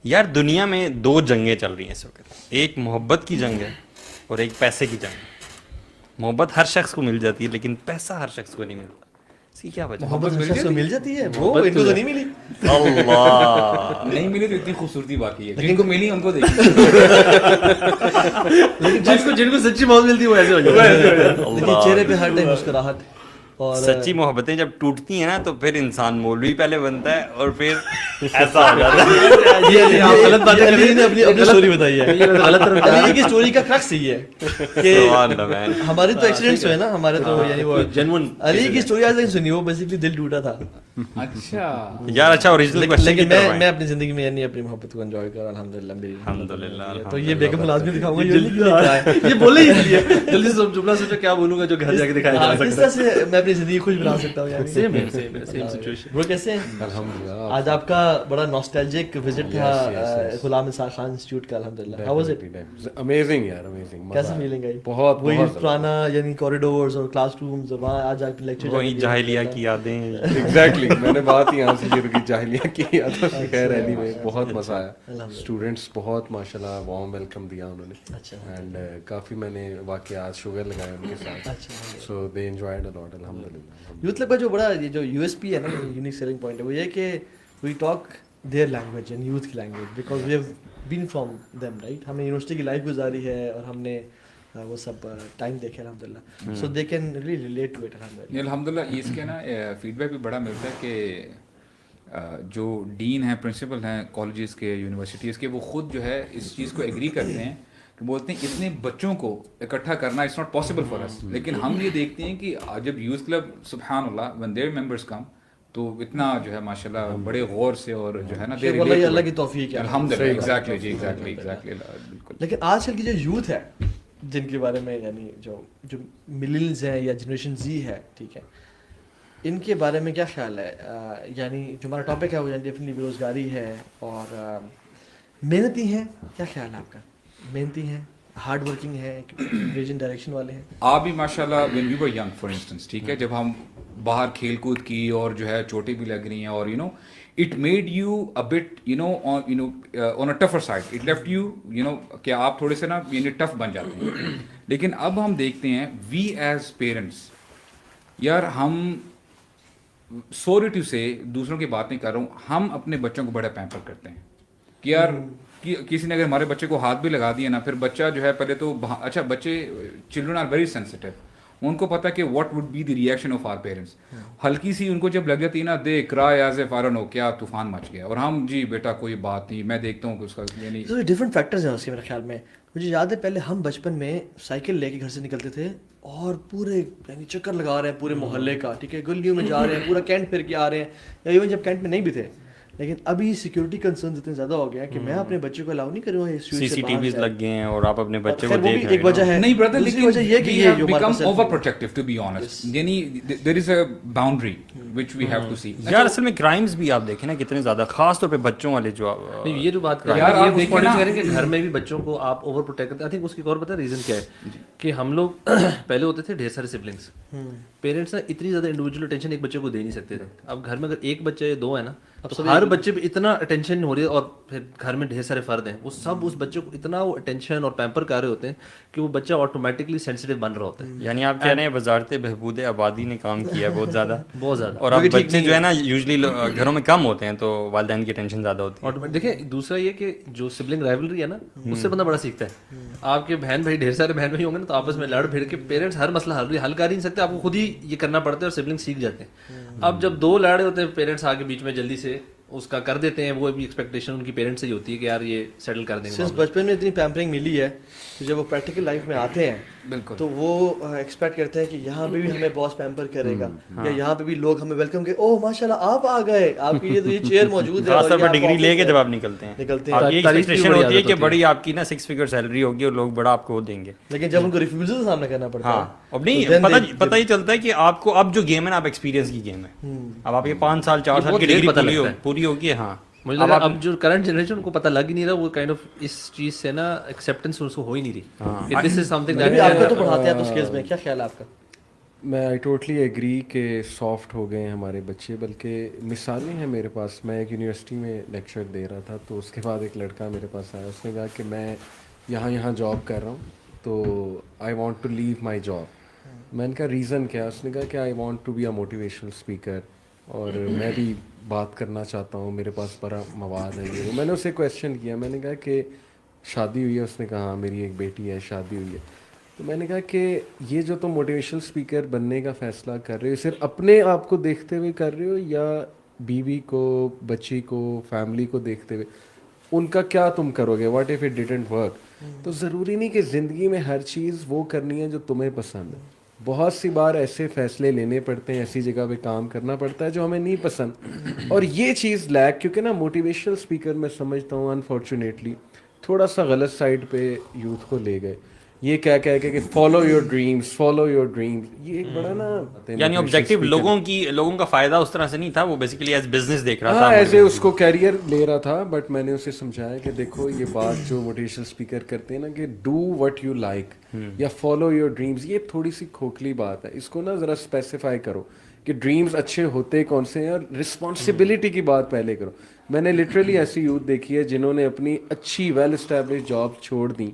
یار دنیا میں دو جنگیں چل رہی ہیں اس وقت. ایک محبت کی جنگ ہے اور ایک پیسے کی جنگ ہے. محبت ہر شخص کو مل جاتی ہے لیکن پیسہ ہر شخص کو نہیں ملتا. اس کی کیا وجہ؟ محبت ہر شخص کو مل جاتی ہے، وہ ان کو تو نہیں ملی. اللہ نہیں ملی تو اتنی خوبصورتی باقی ہے، جن کو ملی ان کو دیکھیں. لیکن جن کو سچی محبت ملتی ہے وہ ایسے ہو جاتے ہیں. لیکن چہرے پہ ہر ٹائم مسکراہٹ. اور سچی محبتیں جب ٹوٹتی ہیں نا تو پھر انسان مولوی پہلے بنتا ہے اور پھر ایسا ہو جاتا ہے. یہ غلط باتیں کر رہی ہیں. اپنی اسٹوری بتائی ہے، غلط طرف علی کی اسٹوری کا کرکس یہی ہے کہ سبحان اللہ مین. ہماری تو ایکسیڈنٹس ہوئے نا ہمارے تو، یعنی وہ جنون علی کی اسٹوری آج تک سنی، وہ بیسیکلی دل ٹوٹا تھا. اچھا یار اچھا اوریجنل کوسچن کی لیکن طرف میں آئیں. اپنی زندگی میں یعنی اپنی محبت کو انجوائے کر الحمدللہ میری. الحمدللہ. تو یہ بیگم لازمی دکھاؤں گا یہ بولے ہی لیے جلدی سے جملہ سوچو کیا بولوں گا جو گھر جا کے دکھایا جا کس سکتا طرح سے میں اپنی زندگی خوش بنا سکتا ہوں. یعنی سیم سچویشن. وہ کیسے ہیں؟ الحمدللہ. آج آپ کا بڑا ناسٹیلجک وزٹ تھا غلام اسحاق خان انسٹیٹیوٹ کا. الحمدللہ ہاؤ واز اٹ؟ امیزنگ یار، امیزنگ. کیسا فیلنگ آئی؟ بہت وہی پرانا یعنی کوریڈورز اور کلاس رومز، وہاں آج آپ لیکچر وہی جاہلیہ کی یادیں. ایگزیکٹلی میں نے بات یہاں سے شروع کی جاہلیہ کی. خیر اینی وے بہت مزہ آیا. اسٹوڈنٹس بہت ماشاء اللہ وارم ویلکم دیا انہوں نے. اینڈ کافی میں نے واقعات شوگر لگائے ان کے ساتھ. سو دے انجوائڈ اے لاٹ الحمدللہ. یوتھ کلب کا جو بڑا یہ جو یو ایس پی ہے نا، یونیک سیلنگ پوائنٹ ہے، وہ یہ کہ we talk their language and youth کی language because we have been from them right. ہم نے یونیورسٹی کی لائف گزاری ہے اور ہم نے وہ سب ٹائم دیکھے الحمدللہ. So they can really relate to it الحمدللہ. الحمدللہ اس کے نا فیڈ بیک بھی بڑا ملتا ہے کہ جو ڈین ہیں، پرنسپل ہیں کالجز کے، یونیورسٹیز کے، وہ خود جو ہے اس چیز کو ایگری کرتے ہیں کہ بولتے ہیں اتنے بچوں کو اکٹھا کرنا اٹس ناٹ پاسبل فار اس. لیکن ہم یہ دیکھتے ہیں کہ جب یوتھ کلب سبحان اللہ when their members come تو اتنا جو ہے ماشاء اللہ بڑے غور سے اور جو ہے نا اللہ کی توفیق ہے الحمدللہ. ایگزیکٹلی جی، ایگزیکٹلی بالکل. لیکن آج کل کی جو یوتھ ہے جن کے بارے میں یعنی جو ملینز ہیں یا جنریشن زی ہے، ٹھیک ہے، ان کے بارے میں کیا خیال ہے؟ یعنی جو ہمارا ٹاپک ہے وہ یعنی ڈیفینٹلی بے روزگاری ہے اور محنتی ہیں. کیا خیال ہے آپ کا؟ محنتی ہیں، ہارڈ ورکنگ ہے، ویژن ڈائریکشن والے ہیں؟ آپ بھی ماشاء اللہ when we were young for instance، ٹھیک ہے، جب ہم باہر کھیل کود کی اور جو ہے چوٹیں بھی لگ رہی ہیں اور it made you a bit on a tougher side. It left you کہ آپ تھوڑے سے نا ٹف بن جاتے ہیں. لیکن اب ہم دیکھتے ہیں we as parents، یار ہم sorry to say دوسروں کی بات نہیں کر رہا ہوں، ہم اپنے بچوں کو بڑا پیمپر کرتے ہیں کہ یار کسی نے اگر ہمارے بچے کو ہاتھ بھی لگا دیا نا، پھر بچہ جو ہے پہلے تو اچھا بچے چلڈرن آر ویری سینسٹیو، ان کو پتا کہ what would be the reaction of our parents. ہلکی سی ان کو جب لگ جاتی ہے نا، they cry as if I don't know کیا طوفان مچ گیا، اور ہم جی بیٹا کوئی بات نہیں. میں دیکھتا ہوں کہ اس کا یعنی ڈفرینٹ فیکٹرز ہیں اس کے. میرے خیال میں مجھے یاد ہے پہلے ہم بچپن میں سائیکل لے کے گھر سے نکلتے تھے اور پورے یعنی چکر لگا رہے ہیں پورے محلے کا، ٹھیک ہے، گلیوں میں جا رہے ہیں، پورا کینٹ پھر کے آ رہے ہیں، یا ایون جب کینٹ میں نہیں بھی تھے. لیکن ابھی سیکورٹی کنسرنز اتنے زیادہ ہو گئے ہیں کہ میں اپنے بچے کو الاؤ نہیں کروں گا. CCTVs لگ گئے ہیں اور آپ اپنے بچے کو وہ بھی دیکھ ایک وجہ ہے. نہیں بردر، دوسری وجہ یہ کہ یہ جو become over protective to be honest, یعنی there is a boundary which we have to see. یار اصل میں کرائمز بھی آپ دیکھیں نا کتنے زیادہ، خاص طور پہ بچوں والے جو یہ جو بات کریں کہ گھر میں بھی بچوں کو آپ اوور پروٹیکٹ کرتے ہیں. آئی تھنک اس کی اور پتہ ہے ریزن کیا ہے کہ ہم لوگ پہلے ہوتے تھے ڈھیر سارے سبلنگس. پیرنٹس نا اتنی زیادہ انڈیویجول اٹینشن ایک بچے کو دے نہیں سکتے تھے. اب گھر میں اگر ایک بچہ یا دو ہے نا، اب ہر بچے پہ اتنا اٹینشن ہو رہی ہے، اور پھر گھر میں ڈھیر سارے فرد ہیں، وہ سب اس بچے کو اتنا وہ اٹینشن اور پیمپر کر رہے ہوتے ہیں کہ وہ بچہ آٹومیٹکلی سینسیٹیو بن رہا ہوتا ہے. یعنی آپ کہہ رہے ہیں وزارت بہبود آبادی نے کام کیا ہے بہت زیادہ بہت زیادہ. اور اب بچے جو ہے نا یوزلی گھروں میں کم ہوتے ہیں تو والدین کی ٹینشن زیادہ ہوتی ہے. دیکھیں دوسرا یہ کہ جو سبلنگ رائولری ہے نا، اس سے بندہ بڑا سیکھتا ہے. آپ کے بہن بھائی ڈھیر سارے بہن بھائی ہوں گے نا، تو آپس میں لڑ بھیڑ کے پیرنٹس ہر مسئلہ حل کر ہی نہیں سکتے، آپ کو خود ہی یہ کرنا پڑتا ہے اور سبلنگ سیکھ جاتے ہیں. اب جب دو لڑے ہوتے ہیں، پیرنٹس آگے بیچ میں جلدی سے اس کا کر دیتے ہیں، وہ بھی ایکسپیکٹیشن ان کی پیرنٹس سے ہی ہوتی ہے کہ یار یہ سیٹل کر دیں گے. سنس بچپن میں اتنی پیمپرنگ ملی ہے کہ جب وہ پریکٹیکل لائف میں آتے ہیں بالکل تو وہ ایکسپیکٹ کرتے ہیں کہ یہاں پہ بھی ہمیں باس پیمپر کرے گا، یا یہاں پہ بھی لوگ ہمیں ویلکم کہ اوہ ماشاءاللہ آپ آ گئے، آپ کی یہ چیئر موجود ہے. خاص طور پر ڈگری لے کے جب آپ نکلتے ہیں آپ کی ایکسپیکٹیشن ہوتی ہے کہ بڑی آپ کی نا 6 فگر سیلری ہوگی اور لوگ بڑا آپ کو دیں گے. لیکن جب ان کو ریفیوزل کا سامنا کرنا پڑتا ہے، اب نہیں پتہ ہی چلتا ہے کہ آپ کو اب جو گیم ہے نا، اب ایکسپیرینس کی گیم ہے. اب آپ یہ 5 سال 4 سال کی ڈگری پوری ہوگی. ہاں مجھے لگا اب جو کرنٹ جنریشن کو پتہ لگ ہی نہیں رہا، وہ کائنڈ آف اس چیز سے نا ایکسیپٹنس اس کو ہو ہی نہیں رہی. دس از سم تھنگ آپ کو تو پڑھاتے ہیں تو اسکلز میں کیا خیال ہے آپ کا؟ میں آئی ٹوٹلی ایگری کہ سافٹ ہو گئے ہیں ہمارے بچے, بلکہ مثالیں ہیں میرے پاس. میں ایک یونیورسٹی میں لیکچر دے رہا تھا, تو اس کے بعد ایک لڑکا میرے پاس آیا, اس نے کہا کہ میں یہاں جاب کر رہا ہوں, تو I want to leave my job. میں نے کہا ریزن کیا؟ اس نے کہا کہ I want to be a motivational speaker, اور میں بھی بات کرنا چاہتا ہوں, میرے پاس بڑا مواد ہے یہ. میں نے اسے کویشچن کیا, میں نے کہا کہ شادی ہوئی ہے؟ اس نے کہا ہاں میری ایک بیٹی ہے, شادی ہوئی ہے. تو میں نے کہا کہ یہ جو تم موٹیویشنل اسپیکر بننے کا فیصلہ کر رہے ہو, صرف اپنے آپ کو دیکھتے ہوئے کر رہے ہو, یا بیوی کو, بچی کو, فیملی کو دیکھتے ہوئے؟ ان کا کیا تم کرو گے؟ What if it didn't work? تو ضروری نہیں کہ زندگی میں ہر چیز وہ کرنی ہے جو تمہیں پسند ہے. بہت سی بار ایسے فیصلے لینے پڑتے ہیں, ایسی جگہ پہ کام کرنا پڑتا ہے جو ہمیں نہیں پسند, اور یہ چیز لیک, کیونکہ نا موٹیویشنل اسپیکر میں سمجھتا ہوں انفارچونیٹلی تھوڑا سا غلط سائڈ پہ یوتھ کو لے گئے. یہ کہہ کہ follow your dreams, follow your dreams, یہ ایک بڑا نا, یعنی آبجیکٹیو لوگوں کا فائدہ اس طرح سے نہیں تھا, وہ بیسیکلی ایز بزنس دیکھ رہا تھا, ہاں ایز اے اس کو کیریئر لے رہا تھا. بٹ میں نے اسے سمجھایا کہ دیکھو یہ بات جو موٹیویشنل اسپیکر کرتے ہیں نا کہ ڈو وٹ یو لائک یا فالو یور ڈریمز, یہ تھوڑی سی کھوکھلی بات ہے. اس کو نا ذرا اسپیسیفائی کرو کہ ڈریمز اچھے ہوتے کون سے ہیں, اور رسپانسبلٹی کی بات پہلے کرو. میں نے لٹرلی ایسی یوتھ دیکھی ہے جنہوں نے اپنی اچھی ویل اسٹیبلش جاب چھوڑ دیں,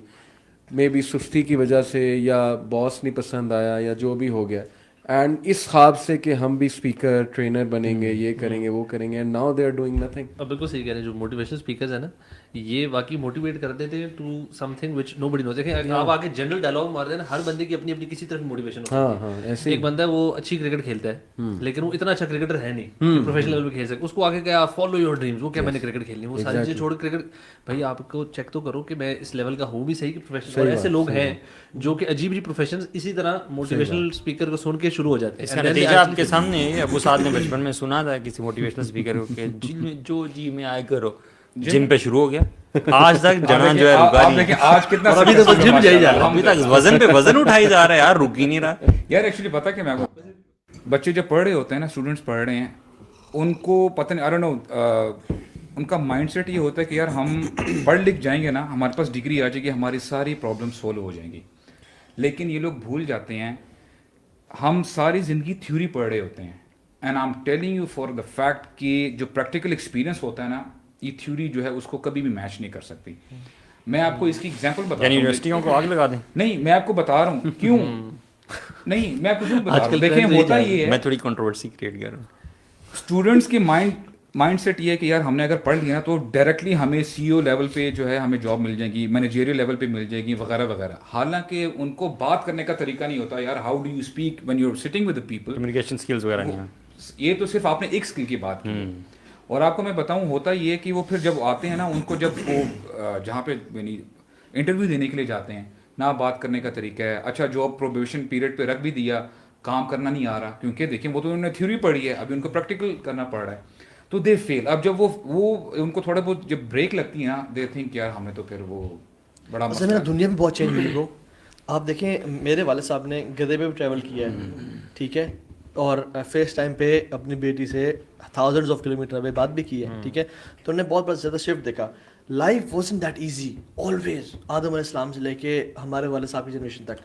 مے بی سستی کی وجہ سے, یا باس نہیں پسند آیا, یا جو بھی ہو گیا, اینڈ اس خواب سے کہ ہم بھی اسپیکر ٹرینر بنیں گے, یہ کریں گے, وہ کریں گے, and now they are doing nothing. اب بالکل صحیح کہہ رہے ہیں. جو موٹیویشنل اسپیکرز ہیں نا, یہ واقعی موٹیویٹ کرتے تھے ٹو سم تھنگ وچ نو بڈی نوز. دیکھیں اگر آپ آگے جنرل ڈائلاگ مار رہے ہیں نا, ہر بندے کی اپنی اپنی کسی طرح موٹیویشن ہوتی ہے. ہاں ایسے ایک بندہ ہے وہ اچھی کرکٹ کھیلتا ہے, لیکن وہ اتنا اچھا کرکٹر ہے نہیں پروفیشنل لیول پہ کھیل سکے. اس کو آگے کیا فالو یور ڈریمز, وہ کیا میں نے کرکٹ کھیلنی ہے, وہ ساری چیزیں چھوڑ کرکٹ. بھائی آپ کو چیک تو کرو کہ میں اس لیول کا ہوں بھی صحیح کہ پروفیشنل. اور ایسے لوگ ہیں جو کہ عجیب عجیب پروفیشن اسی طرح موٹیویشنل اسپیکر کو سن کے شروع ہو جاتے ہیں. اس کا نتیجہ آپ کے سامنے ہے. ابو سعد نے بچپن میں سنا تھا کسی موٹیویشنل اسپیکر کو کہ جو جی میں آئے کرو, جم پہ شروع ہو گیا, آج تک جنان جو ہے رکا نہیں. آج کتنا ابھی تو جم جائی جا رہا ابھی تک وزن پہ وزن اٹھائی جا رہا ہے یار, رک ہی نہیں رہا. یار ایکچولی پتا کہ میں بچے جب پڑھ رہے ہوتے ہیں نا, اسٹوڈنٹس پڑھ رہے ہیں, ان کو پتہ نہیں, آئی ڈونٹ نو, ان کا مائنڈ سیٹ یہ ہوتا ہے کہ یار ہم پڑھ لکھ جائیں گے نا, ہمارے پاس ڈگری آ جائے گی, ہماری ساری پرابلم سولو ہو جائیں گی. لیکن یہ لوگ بھول جاتے ہیں ہم ساری زندگی تھیوری پڑھ رہے ہوتے ہیں. And I am telling you for the fact کہ جو پریکٹیکل ایکسپیرینس ہوتا ہے نا, یہ تھیوری جو ہے اس کو کبھی بھی میچ نہیں کر سکتی. میں آپ کو اس کی ایگزامپل بتا رہا ہوں. یونیورسٹیوں کو آگ لگا دیں. نہیں میں آپ کو بتا رہا ہوں کیوں نہیں, میں آپ کو بتا رہا ہوں. دیکھیں ہوتا یہ ہے, میں تھوڑی کنٹروورسی کریٹ کر رہا ہوں. اسٹوڈنٹس کے مائنڈ سیٹ یہ ہے کہ یار ہم نے اگر پڑھ لیا نا تو ڈائریکٹلی ہمیں سی او لیول پہ جو ہے ہمیں جاب مل جائے گی, مینیجریل لیول پہ مل جائے گی, وغیرہ وغیرہ. حالانکہ ان کو بات کرنے کا طریقہ نہیں ہوتا یار, how do you speak when you are sitting with the people. Communication skills وغیرہ نہیں. یہ تو صرف آپ نے ایک اسکل کی بات کی. اور آپ کو میں بتاؤں ہوتا یہ ہے کہ وہ پھر جب آتے ہیں نا, ان کو جب وہ جہاں پہ یعنی انٹرویو دینے کے لیے جاتے ہیں, نہ بات کرنے کا طریقہ ہے. اچھا جاب پروبیشن پیریڈ پہ رکھ بھی دیا, کام کرنا نہیں آ رہا, کیونکہ دیکھیں وہ تو انہوں نے تھیوری پڑھی ہے, ابھی ان کو پریکٹیکل کرنا پڑ رہا ہے, تو دے فیل. اب جب وہ ان کو تھوڑا بہت جب بریک لگتی ہے نا, دے تھنک یار ہمیں تو پھر وہ بڑا اصل میں دنیا بھی بہت چینج ہوئی برو. آپ دیکھیں میرے والد صاحب نے گدھے پہ بھی ٹریول کیا ہے, ٹھیک ہے, اور فیس ٹائم پہ اپنی بیٹی سے تھاؤزنڈز آف کلو میٹر پہ بات بھی کی ہے, ٹھیک ہے. تو انہوں نے بہت زیادہ شفٹ دیکھا. Life wasn't that easy always. آدم علیہ السلام سے لے کے ہمارے والد صاحب کی جنریشن تک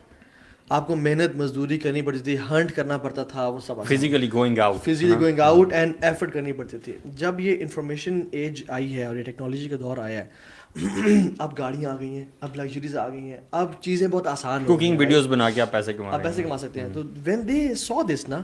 آپ کو محنت مزدوری کرنی پڑتی تھی, ہنٹ کرنا پڑتا تھا, وہ سب physically going out and effort کرنی پڑتی تھی. جب یہ انفارمیشن ایج آئی ہے اور یہ ٹیکنالوجی کا دور آیا ہے, اب گاڑیاں آ گئی ہیں, اب لگژریز آ گئی ہیں, اب چیزیں بہت آسان, کوکنگ ویڈیوز بنا کے آپ پیسے کما سکتے ہیں. تو وین دے سو دس نا,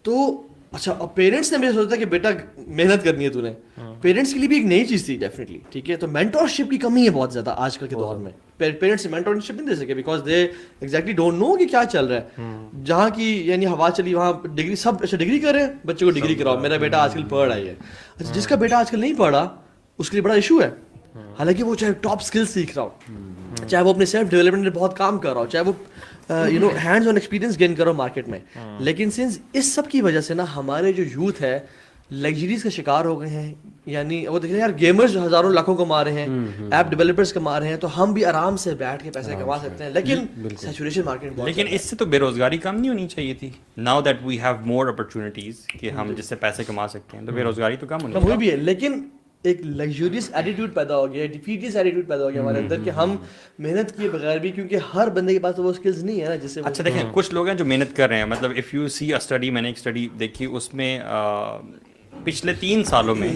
تو اچھا اب پیرنٹس نے مجھے سوچا کہ بیٹا محنت کرنی ہے تو نے, پیرنٹس کے لیے بھی ایک نئی چیز تھی ڈیفینیٹلی, ٹھیک ہے. تو مینٹورشپ کی کمی ہے بہت زیادہ آج کل کے دور میں. پیرنٹس سے مینٹورشپ نہیں دے سکے because they exactly don't know کہ کیا چل رہا ہے. جہاں کی یعنی ہوا چلی وہاں ڈگری, سب اچھا ڈگری کر رہے ہیں, بچے کو ڈگری کراؤ, میرا بیٹا آج کل پڑھ رہا ہے. اچھا جس کا بیٹا آج کل نہیں پڑھا اس کے لیے بڑا ایشو ہے, حالانکہ وہ چاہے ٹاپ اسکل سیکھ رہا ہو, چاہے وہ اپنے سیلف ڈیولپمنٹ میں بہت کام کر رہا ہو, چاہے وہ ہینڈز آن ایکسپیرینس گین کرو مارکیٹ میں. لیکن سنس اس سب کی وجہ سے نا ہمارے جو یوتھ ہے لگژریز کا شکار ہو گئے ہیں. یعنی وہ دیکھیں یار گیمرز ہزاروں لاکھوں کما رہے ہیں, ایپ ڈیولپرز کما رہے ہیں, تو ہم بھی آرام سے بیٹھ کے پیسے کما سکتے ہیں. لیکن سیچوریشن مارکیٹ, لیکن اس سے تو بے روزگاری کم نہیں ہونی چاہیے تھی. Now that we have more opportunities کہ ہم جس سے پیسے کما سکتے ہیں, تو بے روزگاری تو کم ہونی ہوئی بھی ہے. لیکن ایک لگژریس ایٹیٹیوڈ پیدا ہو گیا, ڈیفیٹیس ایٹیٹیوڈ پیدا ہو گیا ہمارے اندر کہ ہم محنت کیے بغیر بھی, کیونکہ ہر بندے کے پاس تو وہ اسکلز نہیں ہے نا جس سے. اچھا دیکھیں کچھ لوگ ہیں جو محنت کر رہے ہیں, مطلب if you see a study, میں نے ایک اسٹڈی دیکھی, اس میں پچھلے 3 سالوں میں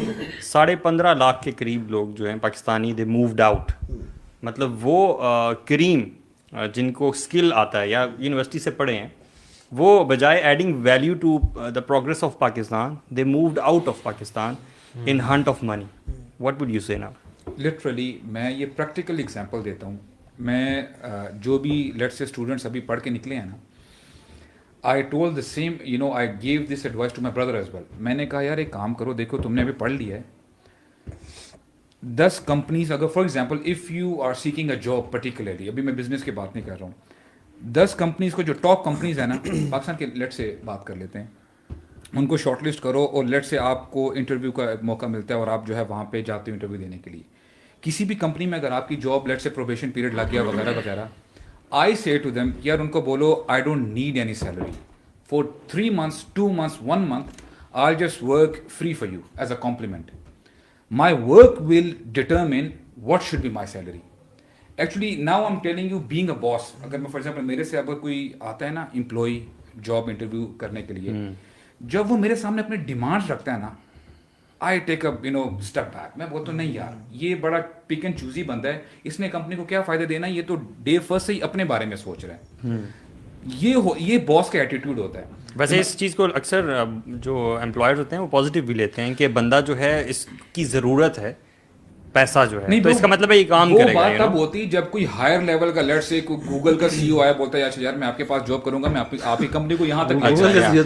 15.5 لاکھ کے قریب لوگ جو ہیں پاکستانی دے مووڈ آؤٹ. مطلب وہ کریم جن کو اسکل آتا ہے یا یونیورسٹی سے پڑھے ہیں, وہ بجائے adding value to the progress of Pakistan, they moved out of Pakistan in hunt of money. What would you say now? Literally میں یہ پریکٹیکل اگزامپل دیتا ہوں. میں جو بھی لیٹ سے اسٹوڈنٹس ابھی پڑھ کے نکلے ہیں نا, I told the same, you know I gave this advice to my brother as well. میں نے کہا یار ایک کام کرو, دیکھو تم نے ابھی پڑھ لیا ہے, 10 کمپنیز اگر for example if you are seeking a job particularly, ابھی میں بزنس کی بات نہیں کر رہا ہوں, 10 کمپنیز کو جو ٹاپ کمپنیز ہیں نا پاکستان کے, لیٹ سے بات کر لیتے ہیں, ان کو شارٹ لسٹ کرو اور لیٹ سے آپ کو انٹرویو کا موقع ملتا ہے اور آپ جو ہے وہاں پہ جاتے ہو انٹرویو دینے کے لیے. کسی بھی کمپنی میں اگر آپ کی جاب لیٹ سے پروبیشن پیریڈ لگ گیا وغیرہ وغیرہ, آئی سے ٹو دیم یار ان کو بولو I don't need any salary for 3 months 2 months 1 month, I just work free for you as a compliment. My work will determine what should be my salary. Actually now I am telling you being a boss, اگر میں for example میرے سے اگر کوئی آتا ہے نا employee job interview کرنے کے لیے, جب وہ میرے سامنے اپنے ڈیمانڈس رکھتا ہے نا, I take up you know step back. میں بولتا ہوں نہیں یار یہ بڑا پک اینڈ چوزی بندہ ہے, اس نے کمپنی کو کیا فائدہ دینا, یہ تو ڈے فرسٹ سے ہی اپنے بارے میں سوچ رہا ہے. یہ باس کا ایٹیٹیوڈ ہوتا ہے. ویسے اس چیز کو اکثر جو امپلائرز ہوتے ہیں وہ پازیٹیو بھی لیتے ہیں کہ بندہ جو ہے اس کی ضرورت ہے پیسہ جو ہے, تو اس کا مطلب ہے یہ کام کرے گا. وہ بات تب ہوتی جب کوئی ہائر لیول کا لیٹ سے گوگل کا سی او آیا بولتا ہے اچھا یار میں آپ کے پاس جاب کروں گا, میں آپ کی کمپنی کو یہاں تک,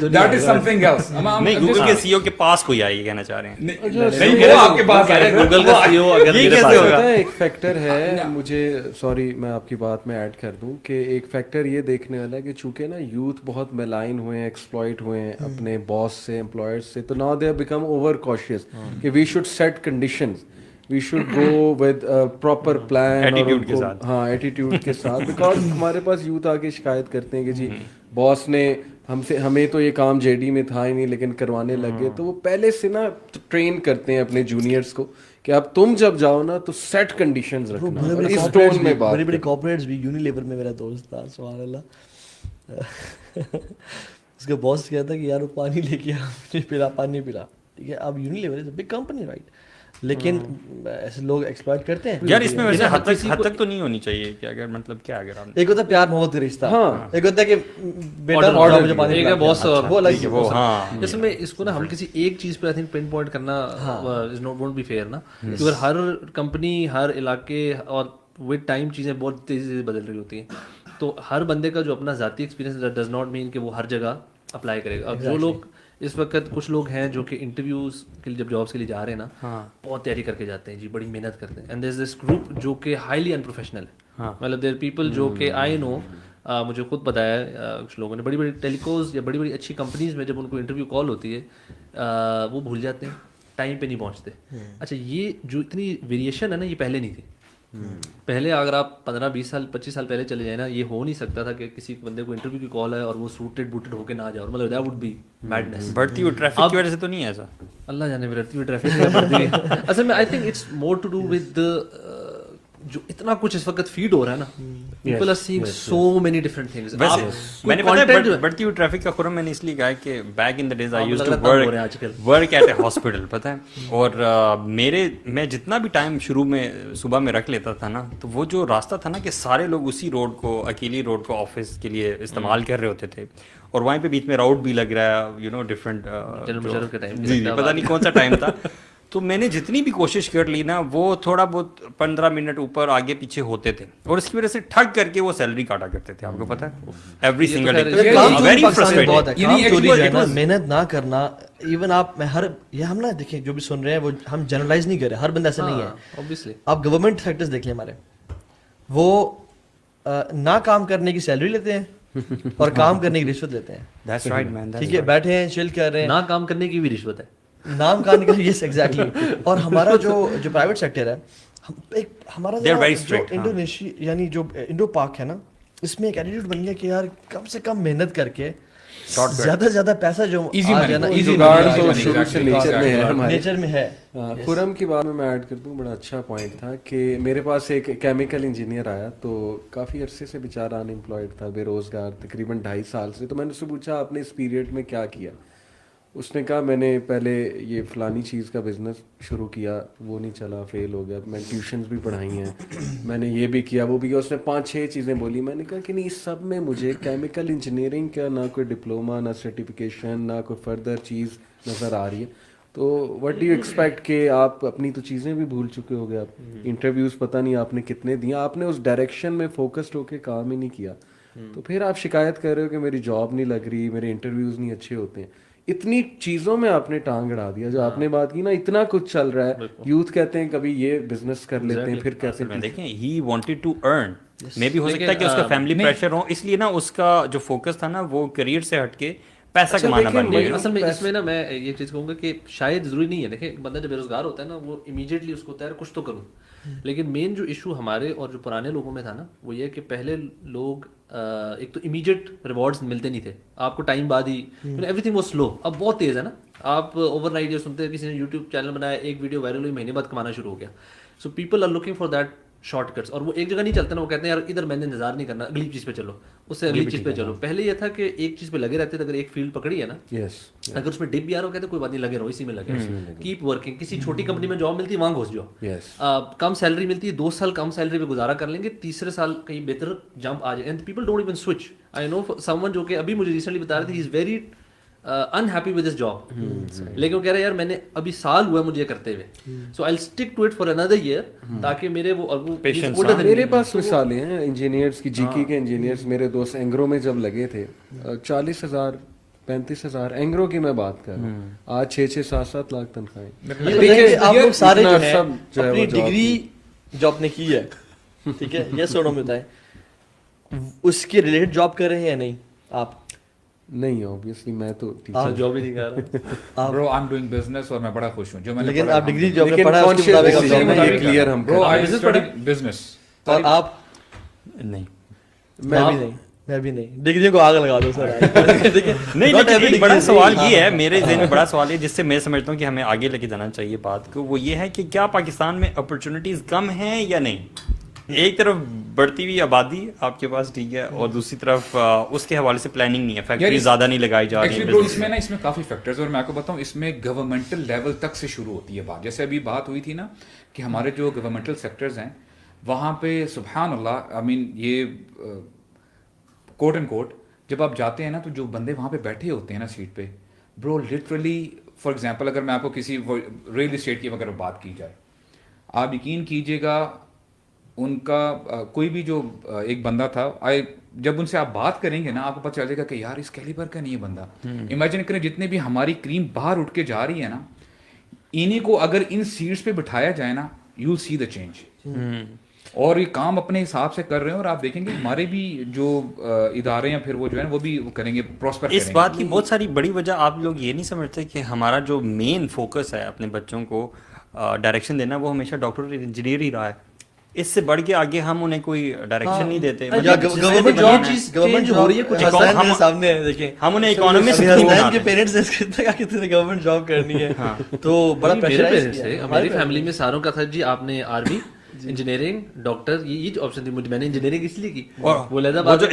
that is something else. نہیں, گوگل کے سی او کے پاس کوئی آئے, یہ کہنا چاہ رہے ہیں. نہیں وہ آپ کے پاس گوگل کا سی او اگر یہ میرے کیسے پاس ہوگا؟ ایک فیکٹر ہے, مجھے سوری میں آپ کی بات میں ایڈ کر دوں کہ ایک فیکٹر یہ دیکھنے والا ہے کہ چونکہ نا یوتھ بہت ملائن ہوئے ہیں, ایکسپلائٹ ہوئے ہیں اپنے باس سے, امپلائرز سے, تو now they have become over conscious کہ we should set conditions, we should go with proper plan, attitude کے ساتھ. ہاں ایٹیٹیوڈ کے ساتھ. بیکاز ہمارے پاس یوتھ آ کے شکایت کرتے ہیں کہ جی باس نے ہمیں تو یہ کام جے ڈی میں تھا ہی نہیں لیکن کروانے لگے. تو وہ پہلے سے نا ٹرین کرتے ہیں اپنے جونیئرس کو کہ اب تم جب جاؤ نا تو سیٹ کنڈیشنز رکھنا. اس ٹون میں بات, بڑی بڑی کارپوریٹس بھی, یونیلیور میں میرا دوست تھا سبحان اللہ, اس کا باس کہتا کہ یار وہ پانی لے کے پانی پلا, ٹھیک ہے. اب Unilever is a big company right, لیکن ایسے لوگ ایکسپلائٹ کرتے ہیں یار اس میں ویسے حد تک تو نہیں ہونی چاہیے کہ اگر مطلب کیا اگر آپ ایک ہوتا ہے پیار محبت کا رشتہ, ایک ہوتا ہے کہ بیٹا مجھے پانی ایک ہے باس, وہ الگ وہ. ہاں جیسے میں اس کو نا ہم کسی ایک چیز پہ آئی تھنک پن پوائنٹ کرنا is not won't be fair نا, کیونکہ ہر کمپنی ہر علاقے اور ود ٹائم چیزیں بہت تیزی سے بدل رہی ہوتی ہیں, تو ہر بندے کا جو اپنا ذاتی ایکسپیرینس ڈز ناٹ مین کہ وہ ہر جگہ اپلائی کرے گا. اب جو لوگ اس وقت کچھ لوگ ہیں جو کہ انٹرویوز کے لیے جب جابس کے لیے جا رہے ہیں نا, بہت تیاری کر کے جاتے ہیں جی, بڑی محنت کرتے ہیں, and there is this group جو کہ ہائیلی ان پروفیشنل ہے. مطلب دیر پیپل جو کہ آئی نو, مجھے خود پتا ہے کچھ لوگوں نے بڑی بڑی ٹیلیکوز یا بڑی بڑی اچھی کمپنیز میں جب ان کو انٹرویو کال ہوتی ہے وہ بھول جاتے ہیں, ٹائم پہ نہیں پہنچتے. اچھا یہ جو اتنی ویریشن ہے نا یہ پہلے نہیں تھی. پہلے اگر آپ 15-20 سال 25 سال پہلے چلے جائیں نا, یہ ہو نہیں سکتا تھا کہ کسی بندے کو انٹرویو کی کال ہے اور وہ سوٹڈ بوٹڈ ہو کے نہ جاؤ, مطلب دیٹ وڈ بی میڈنس. بڑھتی ہوئی ٹریفک کی وجہ سے تو نہیں ہے ایسا, اللہ جانے بڑھتی ہوئی ٹریفک بڑھتی ہے. اصل میں I think it's more to do with جو اتنا کچھ اس وقت فیڈ ہو رہا ہے نا, people are seeing so many different things. میں نے پتا ہے بڑھتی ہوئی ٹریفک کا خرم میں نے اس لیے کہا کہ back in the days I used to work at a hospital, پتہ ہے. اور میں جتنا بھی ٹائم شروع میں صبح میں رکھ لیتا تھا نا, تو وہ جو راستہ تھا نا کہ سارے لوگ اسی روڈ کو, اکیلی روڈ کو آفس کے لیے استعمال کر رہے ہوتے تھے, اور وہیں پہ بیچ میں راؤٹ بھی لگ رہا ہے, یو نو ڈفرینٹ, جی پتہ نہیں کون سا ٹائم تھا. تو میں نے جتنی بھی کوشش کر لی نا, وہ تھوڑا بہت 15 منٹ اوپر آگے پیچھے ہوتے تھے, اور اس کی وجہ سے ٹھگ کر کے وہ سیلری کاٹا کرتے تھے. آپ کو پتا ہے ایوری سنگل ڈے محنت نہ کرنا. ایون آپ یہ ہم نا دیکھیں جو بھی سن رہے ہیں وہ ہم جنرلائز نہیں کر رہے, ہر بندہ ایسا نہیں ہے اوبویسلی. آپ گورنمنٹ سیکٹرز دیکھ لیں ہمارے, وہ نہ کام کرنے کی سیلری لیتے ہیں اور کام کرنے کی رشوت لیتے ہیں. That's right, man. ٹھیک ہے, بیٹھے ہیں چل کر رہے ہیں, نہ کام کرنے کی بھی رشوت ہے, نام کہاں نکل. Yes exactly. اور ہمارا جو پرائیویٹ سیکٹر ہے, ہمارا جو انڈونیشیا یعنی جو انڈو پاک ہے نا, اس میں ایک ایٹیٹیوڈ بن گیا کہ یار کم سے کم محنت کر کے زیادہ سے زیادہ پیسہ جو Easy money. ایزی جگاڑ تو شروع سے نیچر میں ہے ہمارے. نیچر میں ہے. خرم کی بات میں ایڈ کر دوں, بڑا اچھا پوائنٹ تھا کہ میرے پاس ایک کیمیکل انجینئر آیا تو کافی عرصے سے بیچارہ ان امپلائڈ تھا, بے روزگار, تقریباً 2.5 سال سے. تو میں نے اس سے پوچھا آپ نے اس پیریڈ میں کیا کیا؟ اس نے کہا میں نے پہلے یہ فلانی چیز کا بزنس شروع کیا, وہ نہیں چلا, فیل ہو گیا, میں ٹیوشنز بھی پڑھائی ہیں, میں نے یہ بھی کیا وہ بھی کیا. اس نے 5-6 چیزیں بولی. میں نے کہا کہ نہیں, اس سب میں مجھے کیمیکل انجینئرنگ کا نہ کوئی ڈپلوما, نہ سرٹیفکیشن, نہ کوئی فردر چیز نظر آ رہی ہے. تو وٹ ڈو یو ایکسپیکٹ کہ آپ اپنی تو چیزیں بھی بھول چکے ہو گے, آپ انٹرویوز پتہ نہیں آپ نے کتنے دیے, آپ نے اس ڈائریکشن میں فوکسڈ ہو کے کام ہی نہیں کیا. تو پھر آپ شکایت کر رہے ہو کہ میری جاب نہیں لگ رہی, میرے انٹرویوز نہیں اچھے ہوتے ہیں. اتنی چیزوں میں آپ نے ٹانگ اڑا دیا. جو آپ نے بات کی نا, اتنا کچھ چل رہا ہے. یوتھ کہتے ہیں کبھی یہ بزنس کر لیتے ہیں, پھر کہتے ہیں دیکھیں ہی وانٹیڈ ٹو ارن, مے بھی ہو سکتا ہے کہ اس کا فیملی پریشر ہو, اس لیے نا اس کا جو فوکس تھا نا وہ کریئر سے ہٹ کے پیسہ کمانا بن گیا. اصل میں اس میں نا میں یہ چیز کہوں گا کہ شاید ضروری نہیں ہے. دیکھیں بندہ جب بے روزگار ہوتا ہے نا, وہ امیڈیٹلی اس کو ہوتا ہے کچھ تو کروں. لیکن مین جو ایشو ہمارے اور جو پرانے لوگوں میں تھا نا, وہ یہ کہ پہلے لوگ ایک تو امیڈیٹ ریوارڈس ملتے نہیں تھے آپ کو, ٹائم بعد ہی ایوری تھنگ واز سلو. اب بہت تیز ہے نا, آپ اوور نائٹ یہ سنتے ہیں کسی نے یوٹیوب چینل بنایا, ایک ویڈیو وائرل ہوئی, مہینے بعد کمانا شروع ہو گیا. So people are looking for that shortcuts. اور وہ ایک جگہ نہیں چلتے نا, وہ کہتے ہیں یار ادھر میں نے انتظار نہیں کرنا, اگلی چیز پہ چلو, اس سے اگلی چیز پہ چلو. پہلے یہ تھا کہ ایک چیز پہ لگے رہتے تھے. اگر ایک فیلڈ پکڑی ہے نا, اگر اس میں ڈپ بھی آ رہا ہو, کہتے کوئی بات نہیں, لگے رہو اسی میں لگے رہو, کیپ ورکنگ. کسی چھوٹی کمپنی میں جاب ملتی ہے وہاں گھس جاؤ, کم سیلری ملتی ہے, 2 سال کم سیلری پہ گزارا کر لیں گے, تیسرے سال کہیں بہتر جمپ آ جائے. And people don't even switch. I know someone جو کہ ابھی مجھے ریسنٹلی بتا رہے تھے, he is very unhappy with his job, لیکن وہ کہہ رہے ہیں یار میں نے ابھی سال ہوا مجھے کرتے ہوئے, so I'll stick to it for another year تاکہ میرے وہ میرے پاس مثالیں ہیں انجینئرس کی, جی کی کے انجینئرس. میرے دوست اینگرو میں جب لگے تھے 40,000 35,000 اینگرو کی میں بات کر رہا ہوں, آج 6-7 لاکھ تنخواہیں. آپ لوگ سارے جو ہیں اپنی ڈگری جو آپ نے کی ہے, ٹھیک ہے, یہ سوڑوں میں بتائیں اس کے ریلیٹڈ جاب کر رہے ہیں یا نہیں آپ؟ نہیں, obviously میں تو جاب ہی نہیں کر رہا. Bro, I'm doing business اور میں بڑا خوش ہوں جو میں نے. لیکن آپ ڈگری جو آپ نے پڑھا ہے اس کے مطابق یہ کلیئر ہم Bro, I studied business. اور آپ؟ نہیں, میں بھی نہیں. ڈگریوں کو آگ لگا دو سر. نہیں, لیکن بڑا سوال یہ ہے میرے ذہن میں, بڑا سوال یہ جس سے میں سمجھتا ہوں کہ ہمیں آگے لے کے جانا چاہیے بات کو, وہ یہ ہے کہ کیا پاکستان میں اپرچونیٹیز کم ہیں یا نہیں؟ ایک طرف بڑھتی ہوئی آبادی آپ کے پاس, ٹھیک ہے, اور دوسری طرف اس کے حوالے سے پلاننگ نہیں ہے, فیکٹری زیادہ نہیں لگائی جا رہی ہے. اس میں نا, اس میں کافی فیکٹرز, اور میں آپ کو بتاؤں اس میں گورنمنٹل لیول تک سے شروع ہوتی ہے بات. جیسے ابھی بات ہوئی تھی نا کہ ہمارے جو گورنمنٹل سیکٹرز ہیں وہاں پہ سبحان اللہ, آئی مین یہ کوٹ اینڈ کوٹ جب آپ جاتے ہیں نا, تو جو بندے وہاں پہ بیٹھے ہوتے ہیں نا سیٹ پہ, برو لٹرلی فار ایگزامپل اگر میں آپ کو کسی ریل اسٹیٹ کی اگر بات کی جائے, آپ یقین کیجیے گا ان کا کوئی بھی جو ایک بندہ تھا, جب ان سے آپ بات کریں گے نا آپ کو پتہ چل جائے گا کہ یار اس کیلیبر کا نہیں ہے بندہ. امیجن کریں جتنے بھی ہماری کریم باہر اٹھ کے جا رہی ہے نا, انہیں کو اگر ان سیٹس پہ بٹھایا جائے نا, you will C the change. اور یہ کام اپنے حساب سے کر رہے ہیں, اور آپ دیکھیں گے ہمارے بھی جو ادارے ہیں پھر وہ جو ہے وہ بھی کریں گے, پراسپر کریں گے. اس بات کی بہت ساری بڑی وجہ آپ لوگ یہ نہیں سمجھتے کہ ہمارا جو مین فوکس ہے اپنے بچوں کو ڈائریکشن دینا, وہ ہمیشہ ڈاکٹر اور انجینئر ہی رہا ہے. اس سے بڑھ کے آگے ہم انہیں کوئی ڈائریکشن نہیں دیتے. گورنمنٹ جاب چینج ہو رہی ہے, کچھ میرے سامنے ہے, دیکھیں ہم انہیں اکانومسٹ کے پیرنٹس نے کہا کہ تجھے گورنمنٹ جاب کرنی ہے, تو بڑا پریشر ہے. ہماری فیملی میں ساروں کا تھا جی آپ نے آرمی, انجینئرنگ, ڈاکٹر, یہ جو آپشن تھی. میں نے انجینئرنگ اس لیے کی, وہ لہذا جو